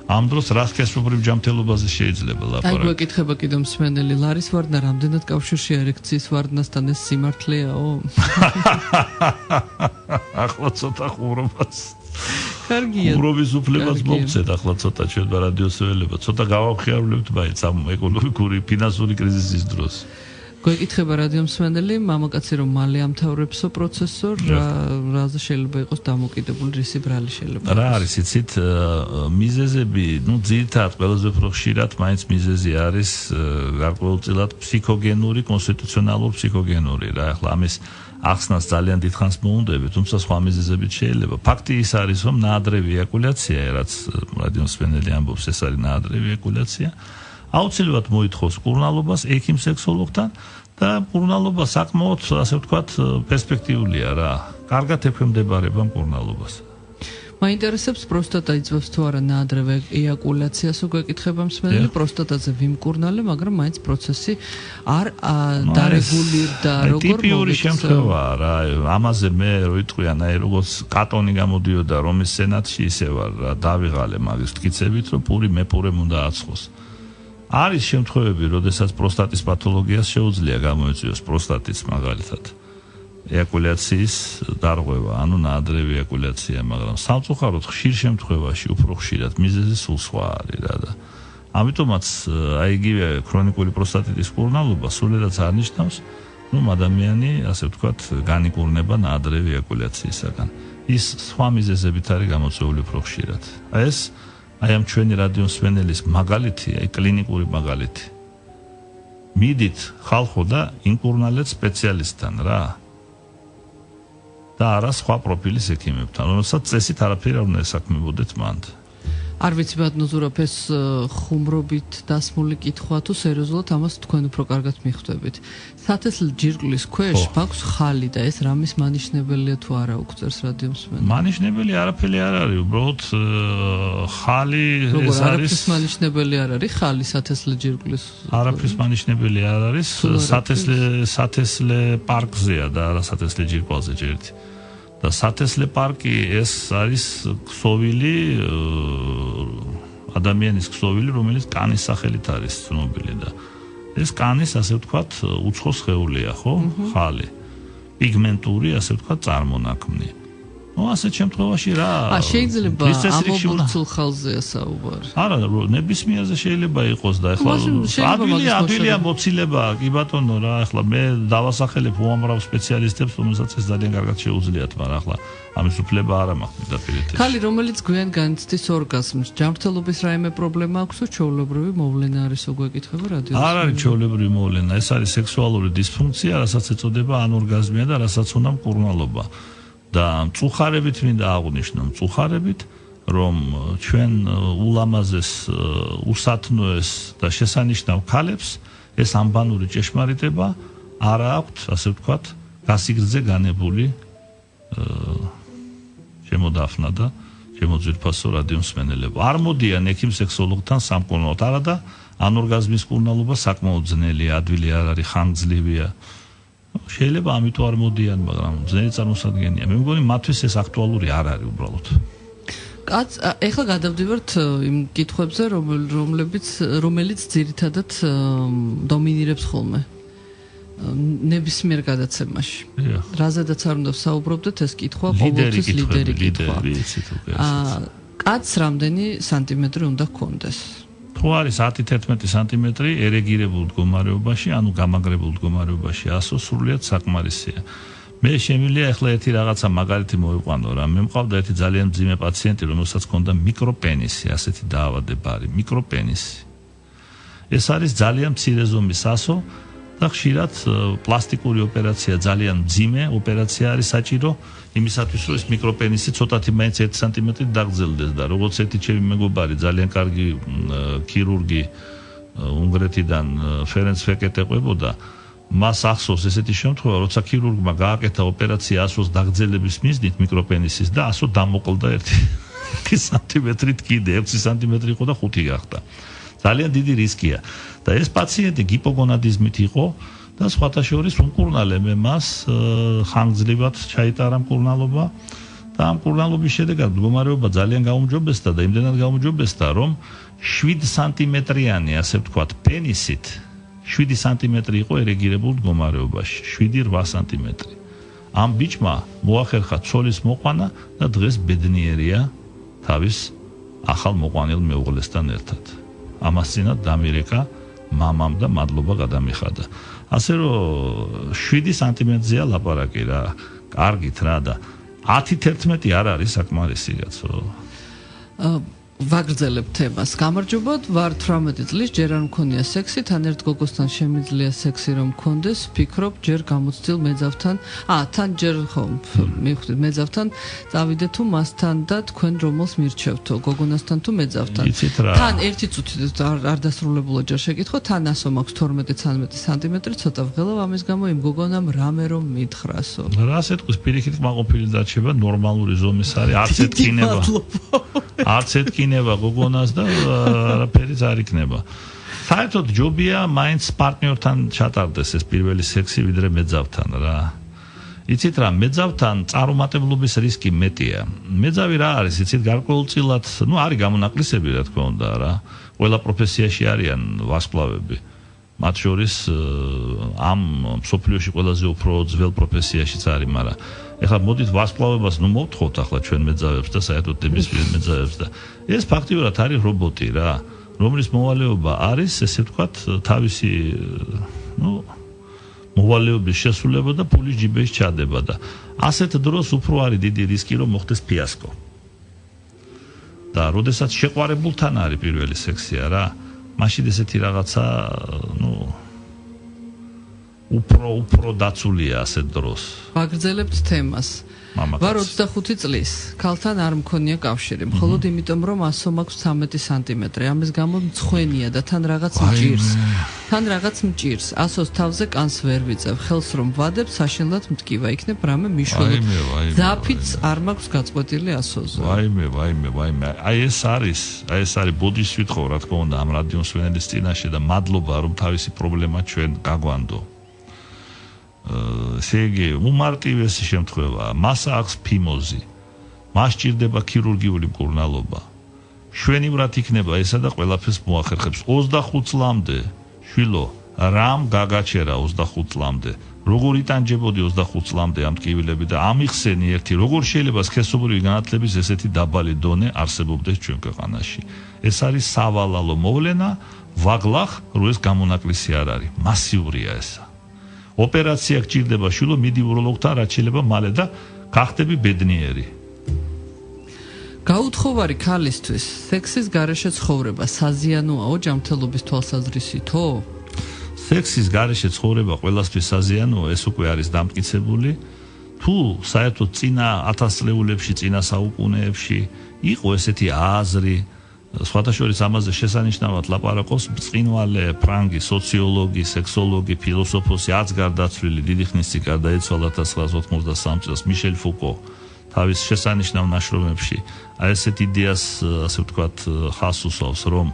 ამ დროს რა სქესობრივ ჯანმრთელობაზე შეიძლება ლაპარაკი. აი, გვეკითხება კიდევ მსმენელი, ლარის ვარდნა რამდენად კავშირშია ერექციის ვარდნასთან, ეს სიმართლეაო? ახლა ცოტა ხუმრობას. კარგია. ხუმრობის უფლებას მოგცეთ ახლა ცოტა ჩვენ რადიოსეველებო, ცოტა გავახიარულებთ მაინც ამ ეკონომიკური, ფინანსური კრიზისის დროს. გვეკითხება რადიო მსმენელი, მამაკაცი რომ მალე ამთავრებსო პროცესო, რაზე შეიძლება იყოს დამოკიდებული, რისი ბრალი შეიძლება? რა არის, იცით, მიზეზები, ძირითადად ყველაზე უფრო ხშირად მაინც მიზეზი არის გარკვეულწილად ფსიქოგენური, კონსტიტუციონალურ ფსიქოგენური რა. ახლა ამის ახსნას ძალიან დიდხანს მოუნდები, თუმცა სხვა მიზეზებიც შეიძლება. ფაქტი ის არის, რომ ნაადრევი ეაკულაცია, რაც რადიო მსმენელი ამბობს, ეს არის ნაადრევი ეაკულაცია. აუცილებლად მოითხოვს მკურნალობას ექიმ სექსოლოგთან და მკურნალობა საკმაოდ, ასე ვთქვათ, პერსპექტიულია რა. კარგად ექვემდებარება მკურნალობას. მაინტერესებს პროსტატა იწვევს თუ არა ნაადრევ ეაკულაციას, გვეკითხება მსმენელი, პროსტატაზე ვიმკურნალე, მაგრამ მაინც პროცესი არ დარეგულირდა, როგორ ტიპიური შემთხვევაა რა. ამაზე მე ვიტყვიან, აი როგორც კატონი გამოდიოდა რომის სენატში, ისე ვარ რა, დავიღალე მაგის მტკიცებით, რომ პური მეპურემ უნდა აცხოს. არის შემთხვევები, როდესაც პროსტატის პათოლოგიას შეუძლია გამოეწვიოს პროსტატის მაგალითად ეაკულაციის დარღვევა, ანუ ნაადრევი ეაკულაცია, მაგრამ სამწუხაროდ ხშირ შემთხვევაში უფრო ხშირად მიზეზი სულ სხვა არის რა და ამიტომაც აი იგივე ქრონიკული პროსტატიტის მკურნალობა სულელად არნიშნავს, რომ ადამიანი, ასე ვთქვათ, განიკურნება ნაადრევი ეაკულაციისაგან. ის სხვა მიზეზებით არის გამოწვეული უფრო ხშირად. ეს აი ამ ჩვენი რადიო მსმენელის მაგალითია, აი კლინიკური მაგალითი. მიდით ხალხო და იმკურნალეთ სპეციალისტთან რა. და არა სხვა პროფილის ექიმებთან, რომელსაც წესით არაფერი არ უნდა ესაქმებოდეთ მანდ. არ ვიცი ბატონო ზურაბ, ეს ხუმრობით დასმული კითხვა თუ სერიოზულად ამას თქვენ უფრო კარგად მიხვდებით. სათესლი ჯირკვლის ქვეშ მაქვს ხალი და ეს რამის მანიშნებელია თუ არა უგწერს რადიო მსმენელი? მანიშნებელი არაფერი არ არის, უბრალოდ ხალი ეს არის. არაფრის მანიშნებელი არ არის ხალი სათესლი ჯირკვლის? არაფრის მანიშნებელი არ არის, სათესლე პარკზეა და არა სათესლე ჯირკვალზე ჯერტი. და სათესლე პარკი ეს არის ქსოვილი, ადამიანის ქსოვილი, რომელიც კანის სახელით არის ცნობილი და ეს კანის, ასე ვთქვათ, უცხო სხეულია, ხო? ხალი. პიგმენტური, ასე ვთქვათ, წარმონაქმნი. ასეთ შემთხვევაში რა შეიძლება ამობურცულ ხალხზეა საუბარი. არა, ნებისმიერზე შეიძლება იყოს და ეხლა ადვილია მოცილება, კი ბატონო რა, ეხლა მე დავასახელებ უამრავ სპეციალისტებს, რომელსაც ეს ძალიან კარგად შეუძლიათ, მაგრამ ეხლა ამის უფლება არ მაქვს დაპირეთეს. ხალი, რომელიც გვიან განიცდის ორგაზმს, ჯანმრთელობის რაიმე პრობლემა აქვს, თუ ჩვეულებრივი მოვლენა არის, უგვეკითხება რადიოზე? არ არის ჩვეულებრივი მოვლენა, ეს არის სექსუალური დისფუნქცია, რასაც ეწოდება ანორგაზმია და რასაც უნდა მკურნალობა. და მწუხარებით მინდა აღვნიშნო, მწუხარებით, რომ ჩვენ ულამაზეს, უსათნოეს და შესანიშნავ ქალებს ეს ამბანური ჭეშმარიტება არ აქვთ, ასე ვთქვათ, გასიგრძე განებული შემოდაფნა და შემოძვირფასო რადიომსმენელებო. არ მოდიან ექიმ სექსოლოგთან სამკურნალოდ, არა და ანორგაზმის კურნალობა საკმაოდ ძნელია, ადვილი არ არის, ხანგრძლივია. შეიძლება ამიტომ არ მოდიან, მაგრამ ძნელი წარმოსადგენია. მე მგონი მათთვის ეს აქტუალური არ არის უბრალოდ. ეხლა გადავდივართ იმ კითხვებზე, რომელიც ძირითადად დომინირებს ხოლმე ნებისმიერ გადაცემაში. რაზედაც არ უნდა ვსაუბრობდეთ, ეს კითხვა ყოველთვის ლიდერი კითხვა. კაცს რამდენი სანტიმეტრი უნდა ჰქონდეს? თუ არის 10-11 სანტიმეტრი ერეგირებულ მდგომარეობაში, ანუ გამაგრებულ მდგომარეობაში, ასო სრულიად საკმარისია. მე შემიძლია ახლა ერთი რაღაცა მაგალითი მოვიყვანო რა. მე მყავდა ერთი ძალიან მძიმე პაციენტი, რომელსაც ჰქონდა მიკროპენისი, ასეთი დაავადება არის, მიკროპენისი. ეს არის ძალიან მცირე ზომის ასო და ხშირად პლასტიკური ოპერაცია, ძალიან მძიმე ოპერაცია არის საჭირო იმისათვის, რომ ეს მიკროპენისი ცოტათი მაინც 1 სანტიმეტრი დაგრძელდეს და როგორც ერთი ჩემი მეგობარი, ძალიან კარგი ქირურგი უნგრეთიდან ფერენც ფეკეტე ყვებოდა, მას ახსოვს ესეთი შემთხვევა, როცა ქირურგმა გააკეთა ოპერაცია ასოს დაგრძელების მიზნით მიკროპენისის და ასო დამოკლდა 1 სანტიმეტრით კიდე 6 სანტიმეტრი იყო და 5 გახდა. ძალიან დიდი რისკია და ეს პაციენტი ჰიპოგონადიზმით იყო და სხვათა შორის უმკურნალე მე მას ხანგრძლივად ჩაიტარა მკურნალობა და ამ მკურნალობის შედეგად მდგომარეობა ძალიან გაუმჯობესდა და იმდენად გაუმჯობესდა, რომ 7 სანტიმეტრიანი, ასე ვთქვათ, პენისით 7 სანტიმეტრი იყო ერეგირებულ მდგომარეობაში, 7-8 სანტიმეტრი. ამ ბიჭმა მოახერხა ცოლის მოყვანა და დღეს ბედნიერია თავის ახალ მოყვანილ მეუღლესთან ერთად. ამას წინათ დამირეკა მამამ და მადლობა გადამიხადა. ასე რომ 7 სანტიმეტრზეა ლაპარაკი რა, კარგით რა და 10-11 არ არის საკმარისი კაცო. ვაგრძელებ თემას. გამარჯობათ, ვარ 18 წლის, ჯერ არ მქონია სექსი, თან ერთ გოგოსთან შემიძლია სექსი რომ მქონდეს, ვფიქრობ, ჯერ გამოცდილ მეძავთან, თან ჯერ ხომ, მივხვდით, მეძავთან წავიდე თუ მასთან და თქვენ რომელს მირჩევთო, გოგონასთან თუ მეძავთან. თან ერთი წუთით არ დასრულებულა ჯერ შეკითხვა, თან ასო მაქვს 12-13 სანტიმეტრი, ცოტა ვღელავ, ამის გამო იმ გოგონამ რამე რომ მითხრასო. რას ეთქვის, პირიქით მაყოფილი დარჩება, ნორმალური ზომის არის, არც ეთქინება. არც ეთქინება გოგონას და არაფერიც არ იქნება. საერთოდ ჯობია მაინც პარტნიორთან ჩატარდეს ეს პირველი სექსი ვიდრე მეძავთან რა. იცით რა, მეძავთან წარუმატებლობის რისკი მეტია. მეძავი რა არის, იცით გარკვეულწილად, არის გამონაკლისები რა თქმა უნდა რა. ყველა პროფესიაში არიან ვარსკვლავები. მათ შორის ამ მსოფლიოში ყველაზე უფრო ძველ პროფესიაშიც არის, მაგრამ ეხლა მოდით ვარსკვლავებას მოვთხოვთ ახლა ჩვენ მეძავებს და საერთოდ ნებისმიერ მეძავებს და ეს ფაქტიურად არის რობოტი რა, რომლის მოვალეობა არის, ესე ვთქვათ, თავისი მოვალეობის შესრულება და ფულის ჯიბეში ჩადება და ასეთ დროს უფრო არის დიდი რისკი რომ მოხდეს ფიასკო. და როდესაც შეყვარებულთან არის პირველი სექსია რა, მაშინ ესეთი რაღაცა, უფრო დაცულია ასეთ დროს. ვაგრძელებთ თემას. ვარ 25 წლის, ქალთან არ მქონია კავშირი, მხოლოდ იმიტომ რომ ასო მაქვს 13 სანტიმეტრი. ამის გამო მცხვენია და თან რაღაც მჭირს. ასოს თავზე კანს ვერ ვიწევ, ხელს რომ ვადებ, საშინლად მტკივა, იქნებ რამე მიშველოთ. დაფიც არ მაქვს გაწყვეტილი ასოზე. ვაიმე. აი ეს არის ბოდის ვითხოვ რა თქმა უნდა ამ რადიომსმენელის წინაშე და მადლობა რომ თავისი პრობლემა ჩვენ გაგვანდო. შეგი უმარტივესი შემთხვევაა, მას აქვს ფიმოზი, მას ჭირდება ქირურგიული მკურნალობა. შვენივრად იქნება ესა და ყველაფერს მოახერხებს. 25 წლამდე შვილო რამ გაგაჩერა 25 წლამდე როგორ იტანჯებოდი 25 წლამდე ამ ტკივილები და ამიხსენი ერთი როგორ შეიძლება სქესობრივი განათლების ესეთი დაბალი დონე არსებობდეს ჩვენ ქვეყანაში ეს არის სავალალო მოვლენა ვაგლახ რო ეს გამონაკლისი არ არის მასიურია ესა ოპერაცია გჭირდება შვილო მიდი უროლოგთან რაც შეიძლება მალე და გახდები ბედნიერი გაუთხოვარი ქალისთვის სექსის გარეშე ცხოვრება საზიანოა ჯანმრთელობის თვალსაზრისითო სექსის გარეშე ცხოვრება ყველასთვის საზიანოა ეს უკვე არის დამტკიცებული თუ საერთოდ წინა 1000 წლეულებში წინა საუკუნეებში იყო ესეთი აზრი სხვათა შორის ამაზე შესანიშნავად ლაპარაკობს ბრწყინვალე ფრანგი სოციოლოგი სექსოლოგი ფილოსოფოსი არც გარდაცვლილი დიდი ხნის წინ გარდაეცვალა 1983 წელს მიშელ ფუკო თავის შესანიშნავ ნაშრომებში აი ესეთ იდეას ასე ვთქვათ ხაზს უსვავს რომ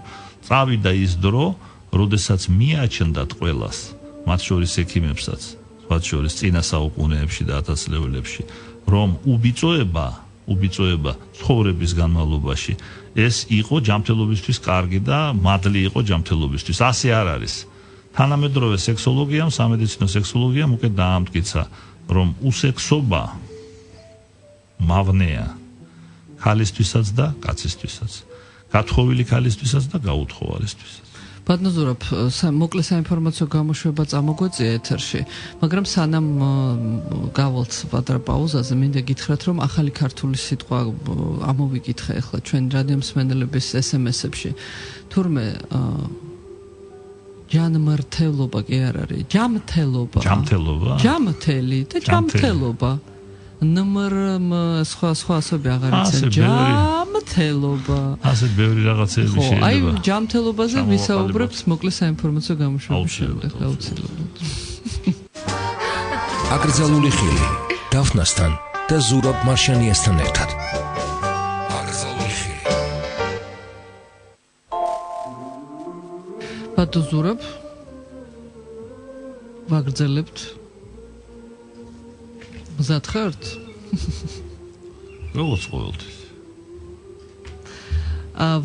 წავიდა ის დრო როდესაც მიაჩნდათ ყველას მათ შორის ექიმებსაც მათ შორის წინა საუკუნეებში და 1000 წლეულებში რომ უბიწოება ცხოვრების განმავლობაში ეს იყო ჯანმრთელობისთვის კარგი და მადლი იყო ჯანმრთელობისთვის ასე არ არის თანამედროვე სექსოლოგიამ სამედიცინო სექსოლოგიამ უკვე დაამტკიცა რომ უსექსობა მავნეა ქალისთვისაც და კაცისთვისაც გათხოვილი ქალისთვისაც და გაუთხოვარისთვისაც ბატონზურაბ მოკლე საინფორმაციო გამოშვება წამოგვეწია ეთერში მაგრამ სანამ გავალთ პატარა პაუზაზე მინდა გითხრათ რომ ახალი ქართული სიტყვა ამოვიკითხე ახლა ჩვენ რადიო მსმენელების SMS-ებში თურმე ჯანმრთელობა კი არ არის ჯამთელი და ჯამთელობა ნმრ სხვა ასები აღარ იციან ჯამთელობა ასეთ ბევრი რაღაცები შეიძლება აი ჯამთელობაზე ვისაუბრებთ მოკლე საინფორმაციო გამოშვების შემდეგ აუცილებლად აკრძალული ხილი დაფნასთან და ზურაბ მარშანიასთან ერთად ბატონ ზურაბ ვაგრძელებთ მზად ხართ? როგორც ყოველთვის.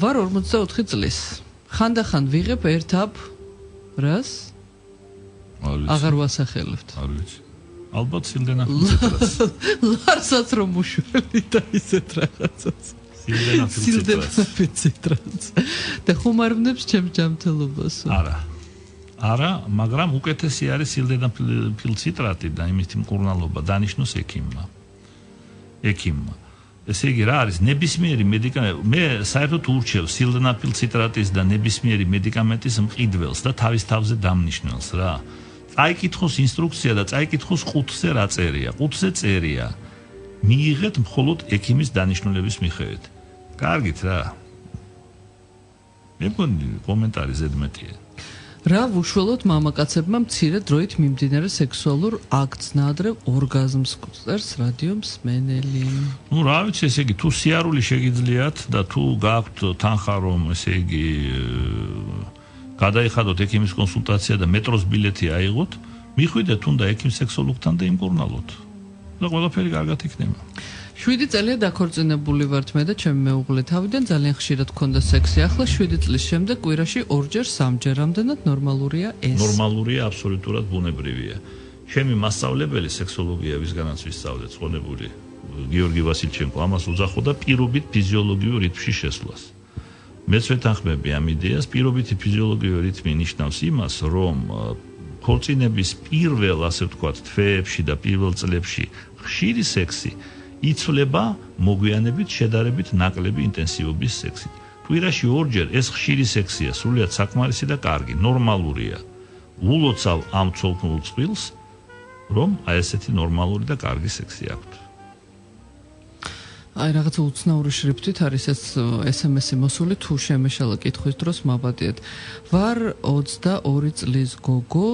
ვარ 44 წლის. ხანდახან ვიღებ ერთაბ რას? აღარ ვასახელებთ. არ ვიცი. ალბათ სილდენა ფილტრას. ლარსაც რომ უშველი და ისეთ რაღაცას. სილდენა ფილტრას. და ხუმარნებს ჩემს ჯანმრთელობასო. არა, მაგრამ უკეთესი არის სილდენა ფილციტრატი და იმითი მკურნალობა დანიშნოს ექიმმა. ესე იგი რა არის ნებისმიერი მედიკამენტი მე საერთოდ ურჩევ სილდენა ფილციტრატის და ნებისმიერი მედიკამენტის მყიდველს და თავის თავზე დამნიშნველს რა. წაიკითხოს ინსტრუქცია და წაიკითხოს ყუთზე რა წერია. ყუთზე წერია. მიიღეთ მხოლოდ ექიმის დანიშნულების მიხედვით. კარგით რა. მე მგონი კომენტარი ზედმეტია. რა ვუშველოთ მამაკაცებმა მცირე დროით მიმდინარე სექსუალურ აქტს ნაადრევ ორგაზმს წერს რადიო მსმენელი. ნუ რა ვიცი ესე იგი თუ სიარული შეგიძლიათ და თუ გაქვთ თანხა რომ ესე იგი გადაიხადოთ ექიმის კონსულტაცია და მეტროს ბილეთი აიღოთ, მიხვიდეთ თუნდა ექიმ სექსოლოგთან და იმკურნალოთ. და ყველაფერი კარგად იქნება. 7 წელია დაქორწინებული ვართ მე და ჩემი მეუღლე თავიდან ძალიან ხშირად გქონდა სექსი. ახლა 7 წლის შემდეგ კვირაში 2-3 რამდენად ნორმალურია ეს? ნორმალურია, აბსოლუტურად ბუნებრივია. ჩემი მასწავლებელი სექსოლოგია ვისგანაც ვისწავლე წონებული გიორგი ვასილჩენკო ამას უძახოდა პირობით ფიზიოლოგიურ რიტმში შესვლას. მეც ვეთანხმები ამ იდეას, პირობითი ფიზიოლოგიური რიტმი ნიშნავს იმას, რომ ქორწინების პირველ, ასე ვთქვათ, თვეებში და პირველ წლებში ხშირი სექსი იცვლება მოგვიანებით შედარებით ნაკლები ინტენსივობის სექსით. კვირაში 2-ჯერ ეს ხშირი სექსია, სრულიად საკმარისი და კარგი, ნორმალურია. ულოცავ ამ ცოლქმრულ წყვილს, რომ აი ესეთი ნორმალური და კარგი სექსი აქვს. აი რაღაცა უცნაური შრიფტით არის ეს SMS-ი მოსული, თუ შემეშალა კითხვის დროს მაბადიეთ. ვარ 22 წლის გოგო,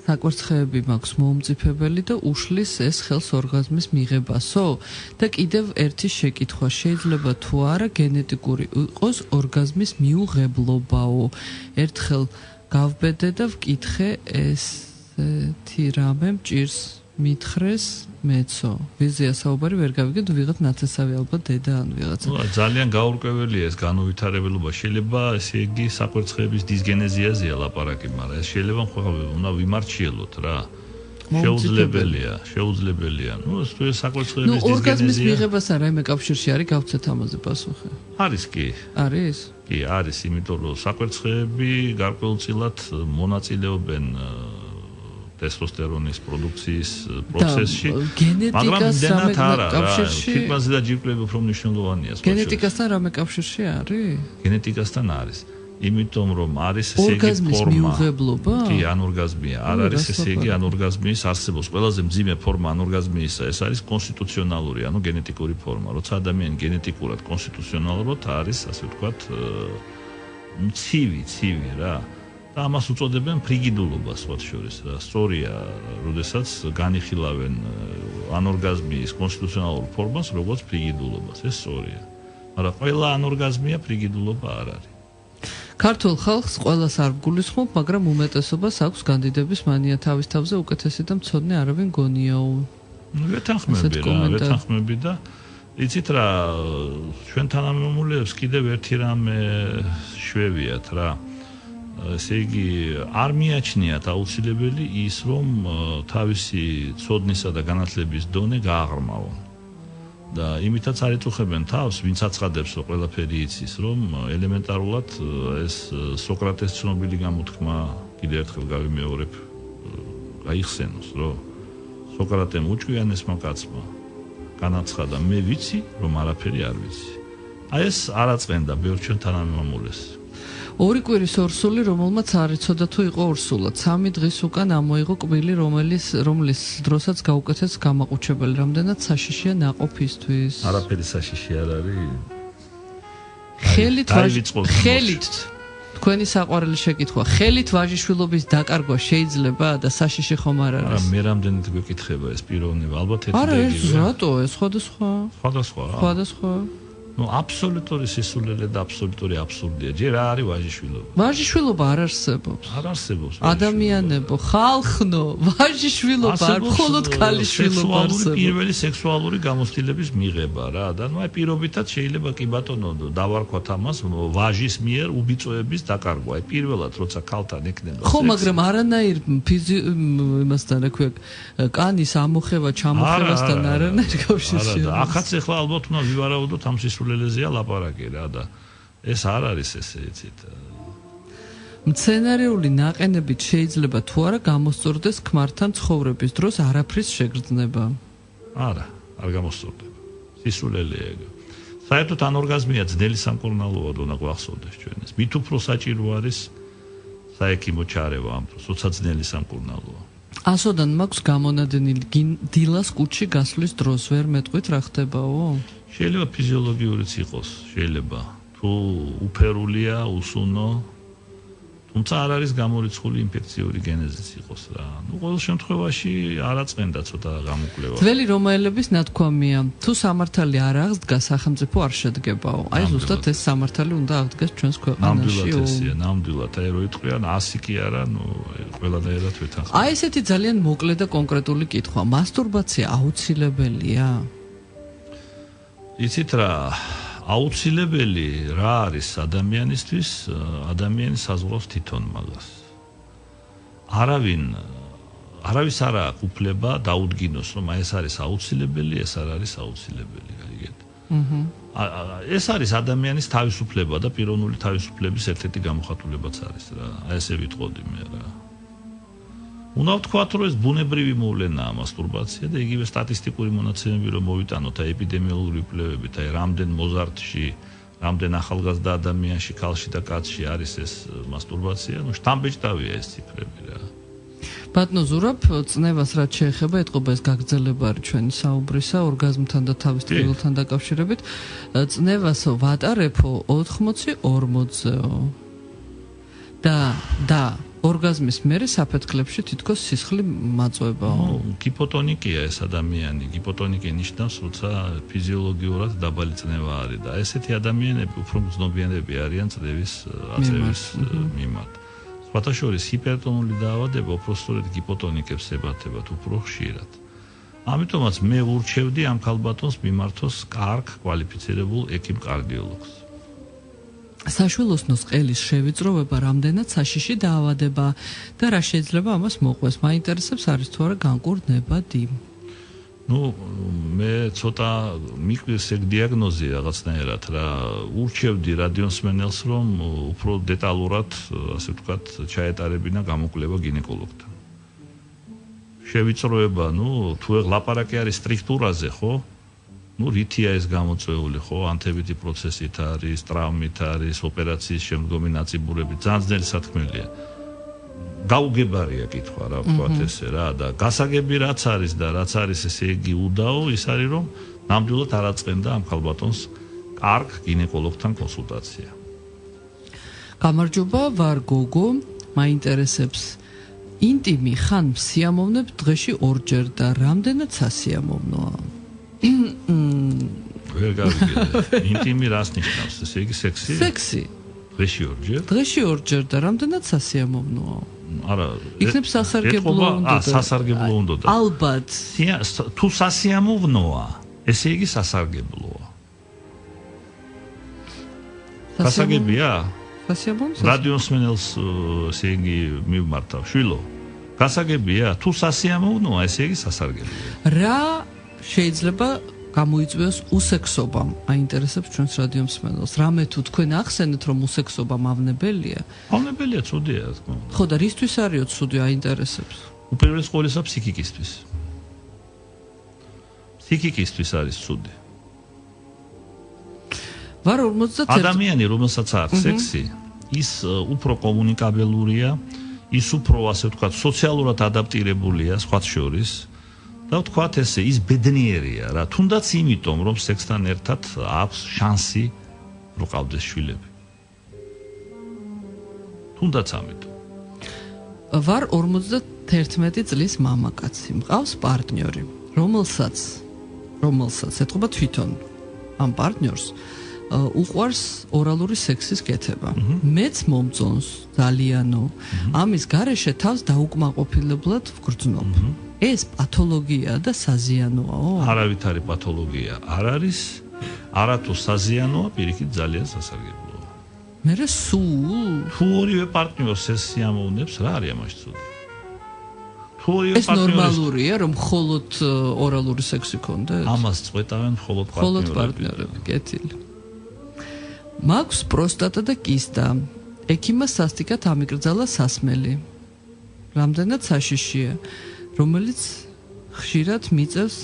საკვერცხეები მაქვს მომწიფებელი და უშლის ეს ხელს ორგაზმის მიღებასო? და კიდევ ერთი შეკითხვა, შეიძლება თუ არა გენეტიკური იყოს ორგაზმის მიუღებლობაო? ერთხელ გავბედე და ვკითხე ესეთი რამე მჭირს მითხრეს მეცო ვიზია საუბარი ვერ გავიგე თუ ვიღაც ნათესავი ალბათ დედა ან ვიღაცა ძალიან გაურკვეველია ეს განუვითარებელობა შეიძლება ესე იგი საკვერცხლების დისგენეზიაზეა ლაპარაკი მაგრამ ეს შეიძლება უნდა ვიმარჩიელოთ რა შეუძლებელია ნუ ეს საკვერცხლების დისგენეზია ორგაზმის მიღებასთან რაიმე კავშირში არის გავცეთ ამაზე პასუხი არის კი არის იმიტომ რომ საკვერცხლები გარკვეულწილად მონაწილეობენ ტესტოსტერონის პროდუქციის პროცესში მაგრამ იმდენად არა თვითმაზე და ჯირკვლები უფრო მნიშვნელოვანია გენეტიკასთან რამე კავშირში არის გენეტიკასთან არის იმიტომ რომ არის ესე იგი ფორმა მიუღებლობა კი ანორგაზმია არ არის ესე იგი ანორგაზმის არსებობს ყველაზე მძიმე ფორმა ანორგაზმისა ეს არის კონსტიტუციონალური ანუ გენეტიკური ფორმა როცა ადამიანი გენეტიკურად კონსტიტუციონალურად არის ასე ვთქვათ ცივი რა და ამას უწოდებენ ფრიგიდულობას სხვა შორის რა სწორია როდესაც განიხილავენ ანორგაზმის კონსტიტუციონალურ ფორმას როგორც ფრიგიდულობას ეს სწორია მაგრამ ყველა ანორგაზმია ფრიგიდულობა არ არის ქართულ ხალხს ყველას არ გულისხმობ მაგრამ უმეტესობას აქვს განდიდების მანია თავის თავზე უკეთესი და მცოდნე არავინ გონიაო ვეთანხმები და იცით რა ჩვენ თანამემამულეებს კიდევ ერთი რამე შვევიათ რა ესე იგი არ მიაჩნიათ აუცილებელი ის რომ თავისი ცოდნისა და განათლების დონე გააღრმავონ და იმითაც არ იწუხებენ თავს ვინც აცხადებს რომ ყველაფერი იცის რომ ელემენტარულად ეს სოკრატეს ცნობილი გამოთქმა კიდევ ერთხელ გავიმეორებ გაიხსენოს რომ სოკრატემ უჭკვიანესმა კაცმა განაცხადა მე ვიცი რომ არაფერი არ ვიცი აი ეს არ აწყენდა ბევრ ჩვენ თანამემამულეს ორი კვირის ორსული რომელმაც არ იცოდა თუ იყო ორსულად 3 დღის უკან ამოიღო კვილი რომლის დროსაც გაუკეთეს გამაყუჩებელი რამდენად საშიშია ნაყოფისთვის არაფერი საშიში არ არის ხელით თქვენი საყვარელი შეკითხვა ხელით ვაჟიშვილობის დაკარგვა შეიძლება და საშიში ხომ არ არის მე რამდენად გვეკითხება ეს პიროვნება ალბათ ერთი არა ეს რატო ეს სხვადასხვა ну აბსოლუტური სისულელე და აბსოლუტური აბსურდია. ჯერ რა არის ვაჟიშვილობა? ვაჟიშვილობა არ არსებობს. არ არსებობს. ადამიანებო, ხალხნო, ვაჟიშვილობა არ მხოლოდ ქალიშვილობა არსებობს. პირველი სექსუალური გამოცდილების მიღება რა და ნუ აი პირობითად შეიძლება კი ბატონო დავარქვათ ამას ვაჟის მიერ უბიწოების დაკარგვა. აი პირველად როცა ქალთან ეკნება ხო, მაგრამ არანაირ იმასთან რა ქვია კანის ამოხევა ჩამოხევასთან არანაირ კავშირში. არა, ახაც ახლა ალბათ უნდა ვივარაუდოთ ამ სისულელეზეა ლაპარაკი რა და ეს არ არის ესე იცით. მცენარეული ნაყენებით შეიძლება თუ არა გამოსწორდეს ქმართან ცხოვრების დროს არაფრის შეგრძნება. არა, არ გამოსწორდება. სისულელეა. საერთოდ ანორგაზმია ძნელი სამკურნალოა და უნდა გვახსოვდეს ჩვენ ეს. მით უფრო საჭირო არის საექიმო ჩარევა ამ დროს, როცა ძნელი სამკურნალოა. ასოდან მაქვს გამონადენილი დილას კუჩში გასვლის დროს ვერ მეტყვით რა ხდებაო? შეიძლება ფიზიოლოგიურიც იყოს, შეიძლება. თუ უფერულია, უსუნო, თუმცა არ არის გამორიცხული ინფექციური გენეზიც იყოს რა. ნუ ყოველ შემთხვევაში არ აწყენდა ცოტა გამოკვლევა. ძველი რომაელების ნათქვამია, თუ სამართალი არ აღდგა, სახელმწიფო არ შედგებაო. აი ზუსტად ეს სამართალი უნდა აღდგეს ჩვენს ქვეყანაში. ნამდვილად, აი რო იტყვიან 100 კი არა, ნუ ყველანაირად ვეთანხმები. აი ესეთი ძალიან მოკლე და კონკრეტული კითხვა. მასტურბაცია აუცილებელია? იცით რა, აუცილებელი რა არის ადამიანისთვის, ადამიანი საზღვრავს თვითონ მაგას. არავის არ აქვს უფლება დაუდგინოს, რომ ეს არის აუცილებელი, ეს არ არის აუცილებელი, გაიგეთ? ეს არის ადამიანის თავისუფლება და პიროვნული თავისუფლების ერთ-ერთი გამოხატულებაც არის რა. აი ესე ვიტყოდი მე რა. უნდა ვთქვათ, რომ ეს ბუნებრივი მოვლენაა მასტურბაცია და იგივე სტატისტიკური მონაცემები რომ მოვიტანოთ აი ეპიდემიოლოგიური კვლევებით, აი რამდენ მოზარდში, რამდენ ახალგაზრდა ადამიანში, ქალში და კაცში არის ეს მასტურბაცია, ნუ შთამბეჭდავია ეს ციფრები რა. ბატონო ზურაბ, წნევას რაც შეეხება, ეთყობა ეს გაგრძელება არის ჩვენი საუბრისა ორგაზმთან და თავის ტკივილთან დაკავშირებით. წნევასო ვატარებო 80-40-ზეო. და ორგაზმის მერე საფეთქლებში თითქოს სისხლი მაწვევაო. გიპოტონიკია ეს ადამიანი, გიპოტონიკი ნიშნავს, როცა ფიზიოლოგიურად დაბალი წნევა არის და ესეთი ადამიანები უფრო მგრძნობიანები არიან წნევის აწევის მიმართ. სხვათა შორის ჰიპერტონული დაავადება უფრო სწორედ გიპოტონიკებს ებათებათ უფრო ხშირად. ამიტომაც მე ურჩევდი ამ ქალბატონს მიმართოს კარგ კვალიფიცირებულ ექიმ კარდიოლოგს. საშვილოსნოს ყელის შევიწროვება რამდენად საშიში დაავადება და რა შეიძლება ამას მოყვეს? მაინტერესებს არის თუ არა განკურნებადი. მე ცოტა მიყვირს ეგ დიაგნოზი რაღაცნაირად რა ურჩევდი რადიოსმენელს რომ უფრო დეტალურად ასე ვთქვათ ჩაეტარებინა გამოკვლევა გინეკოლოგთან. შევიწროება, თუ ეგ ლაპარაკი არის სტრიქტურაზე, ხო? რითია ეს გამოწვეული, ხო? ანთებითი პროცესით არის, ტრავმით არის, ოპერაციის შემდგომი ნაწიბურები, ძალიან ძნელი სათქმელია. გაუგებარია კითხვა, რა ვთქვათ ესე რა და გასაგები რაც არის და რაც არის ესე იგი უდაო, ის არის რომ ნამდვილად არ აწყენდა ამ ქალბატონს კარგ გინეკოლოგთან კონსულტაცია. გამარჯობა, ვარ გოგო, მაინტერესებს ინტიმი ხან სიამოვნებ დღეში ორჯერ და რამდენად სასიამოვნოა? ვერ გავიგე. ინტიმი რას ნიშნავს? ესე იგი სექსი? სექსი. დღეში ორჯერ? დღეში ორჯერ და რამდენად სასიამოვნოა? არა, იქნებ სასარგებლო უნდა და სასარგებლო უნდა და ალბათ. თუ სასიამოვნოა, ესე იგი სასარგებლოა. გასაგებია? სასიამოვნოა? რადიოსმენელს ესე იგი მივმართავ, შვილო. გასაგებია? თუ სასიამოვნოა, ესე იგი სასარგებლოა. რა შეიძლება გამოიწვიოს უსექსობამ? აინტერესებს ჩვენს რადიოსმენელს. რამე თუ თქვენ ახსენეთ რომ უსექსობა მავნებელია? მავნებელია, ცუდია, რა თქმა უნდა. ხო და რისთვის არისო ცუდი, აინტერესებს. უპირველეს ყოვლისა ფსიქიკისთვის. ფსიქიკისთვის არის ცუდი. ვარ 51. ადამიანი, რომელსაც აქვს სექსი, ის უფრო კომუნიკაბელურია, ის უფრო ასე ვთქვათ, სოციალურად ადაპტირებულია სხვათ შორის. და ვთქვათ ესე, ის ბედნიერია რა, თუნდაც იმიტომ, რომ სექსთან ერთად აქვს შანსი რომ ყავდეს შვილები. თუნდაც ამიტომ. ვარ 51 წლის მამაკაცი, მყავს პარტნიორი, რომელსაც ეთყობა თვითონ ამ პარტნიორს უყვარს ორალური სექსის კეთება. მეც მომწონს ძალიანო. ამის გარეშე თავს დაუკმაყოფილებლად ვგრძნობ. ეს პათოლოგია და საზიანოაო? არავითარი პათოლოგია არ არის, არათუ საზიანოა, პირიქით ძალიან სასარგებლოა. მერე სულ თუ ორივე პარტნიორს ეს სიამოვნებს, რა არის ამაში ცუდი? თუ ორივე ეს ნორმალურია, რომ მხოლოდ ორალური სექსი ქონდეს? ამას წვეტავენ მხოლოდ პარტნიორები, კეთილი. მაქვს პროსტატა და კისტა. ექიმმა სასტიკად ამიკრძალა სასმელი. რამდენად საშიშია, რომელიც ხშირად მიწევს,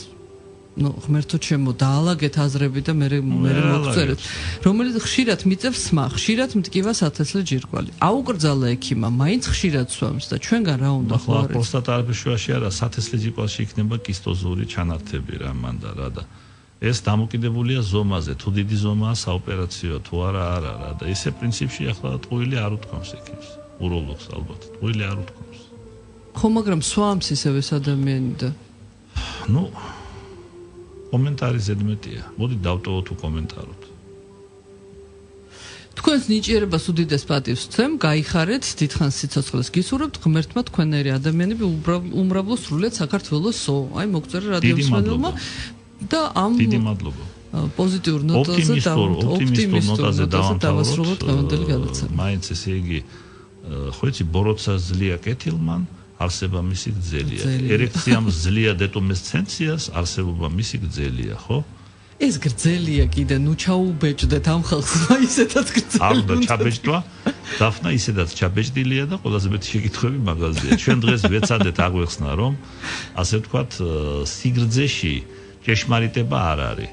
ღმერთო ჩემო, დაალაგეთ აზრები და მე მოგწერეთ. რომელიც ხშირად მიწევს სმა, ხშირად მტკივა სათესლე ჯირკვალი. აუკრძალა ექიმმა, მაინც ხშირად სვამს და ჩვენგან რა უნდა ხო არის? პროსტატა არაფერში არა, სათესლე ჯირკვალში იქნება კისტოზური ჩანართები რა მანდა რა და ეს დამოკიდებულია ზომაზე, თუ დიდი ზომაა საოპერაციო, თუ არა რა და ესე პრინციპში ახლა ტყუილი არ უთქვამს ექიმს, უროლოგს ალბათ, ტყუილი არ უთქვამს. ხო, მაგრამ სვამს ისევ ეს ადამიანი და კომენტარი ზედმეტია. მოდი დავტოვოთ უკომენტაროთ. თქვენს ნიჭიერებას უდიდეს პატივს ვცემ, გაიხარეთ, დიდხანს სიცოცხლეს გისურვებთ, ღმერთმა თქვენერი ადამიანები უმრავლო სრულიად საქართველოსო. აი მოგწერა რადიოსმენელმა და ამ დიდი მადლობა. პოზიტიურ ნოტაზე დავასრულოთ დღევანდელი გადაცემა. მაინც ესე იგი, ხო იცი, ბოროტსა ძლია კეთილმან, არსება მისი გძელია. ერექციამ ძლია დეტომესცენციას, არსებობა მისი გძელია, ხო? ეს გძელია კიდე, ჩაუბეჭდეთ ამ ხალხს, ისედაც გძელია. არ უნდა ჩაბეჭდვა. დაფნა ისედაც ჩაბეჭდილია და ყველაზე მეტი შეკითხვები მაგაზია. ჩვენ დღეს ვეცადეთ აღვეხსნა, რომ ასე ვთქვათ, სიგრძეში ჭეშმარიტება არ არის.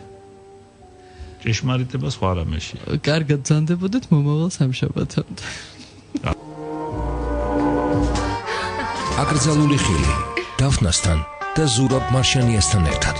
ჭეშმარიტება სხვა რამეში. კარგად ძანდებოდეთ მომავალ სამშაბათამდე. აკრძალული ხილი, დაფნასთან და ზურაბ მარშანიასთან ერთად.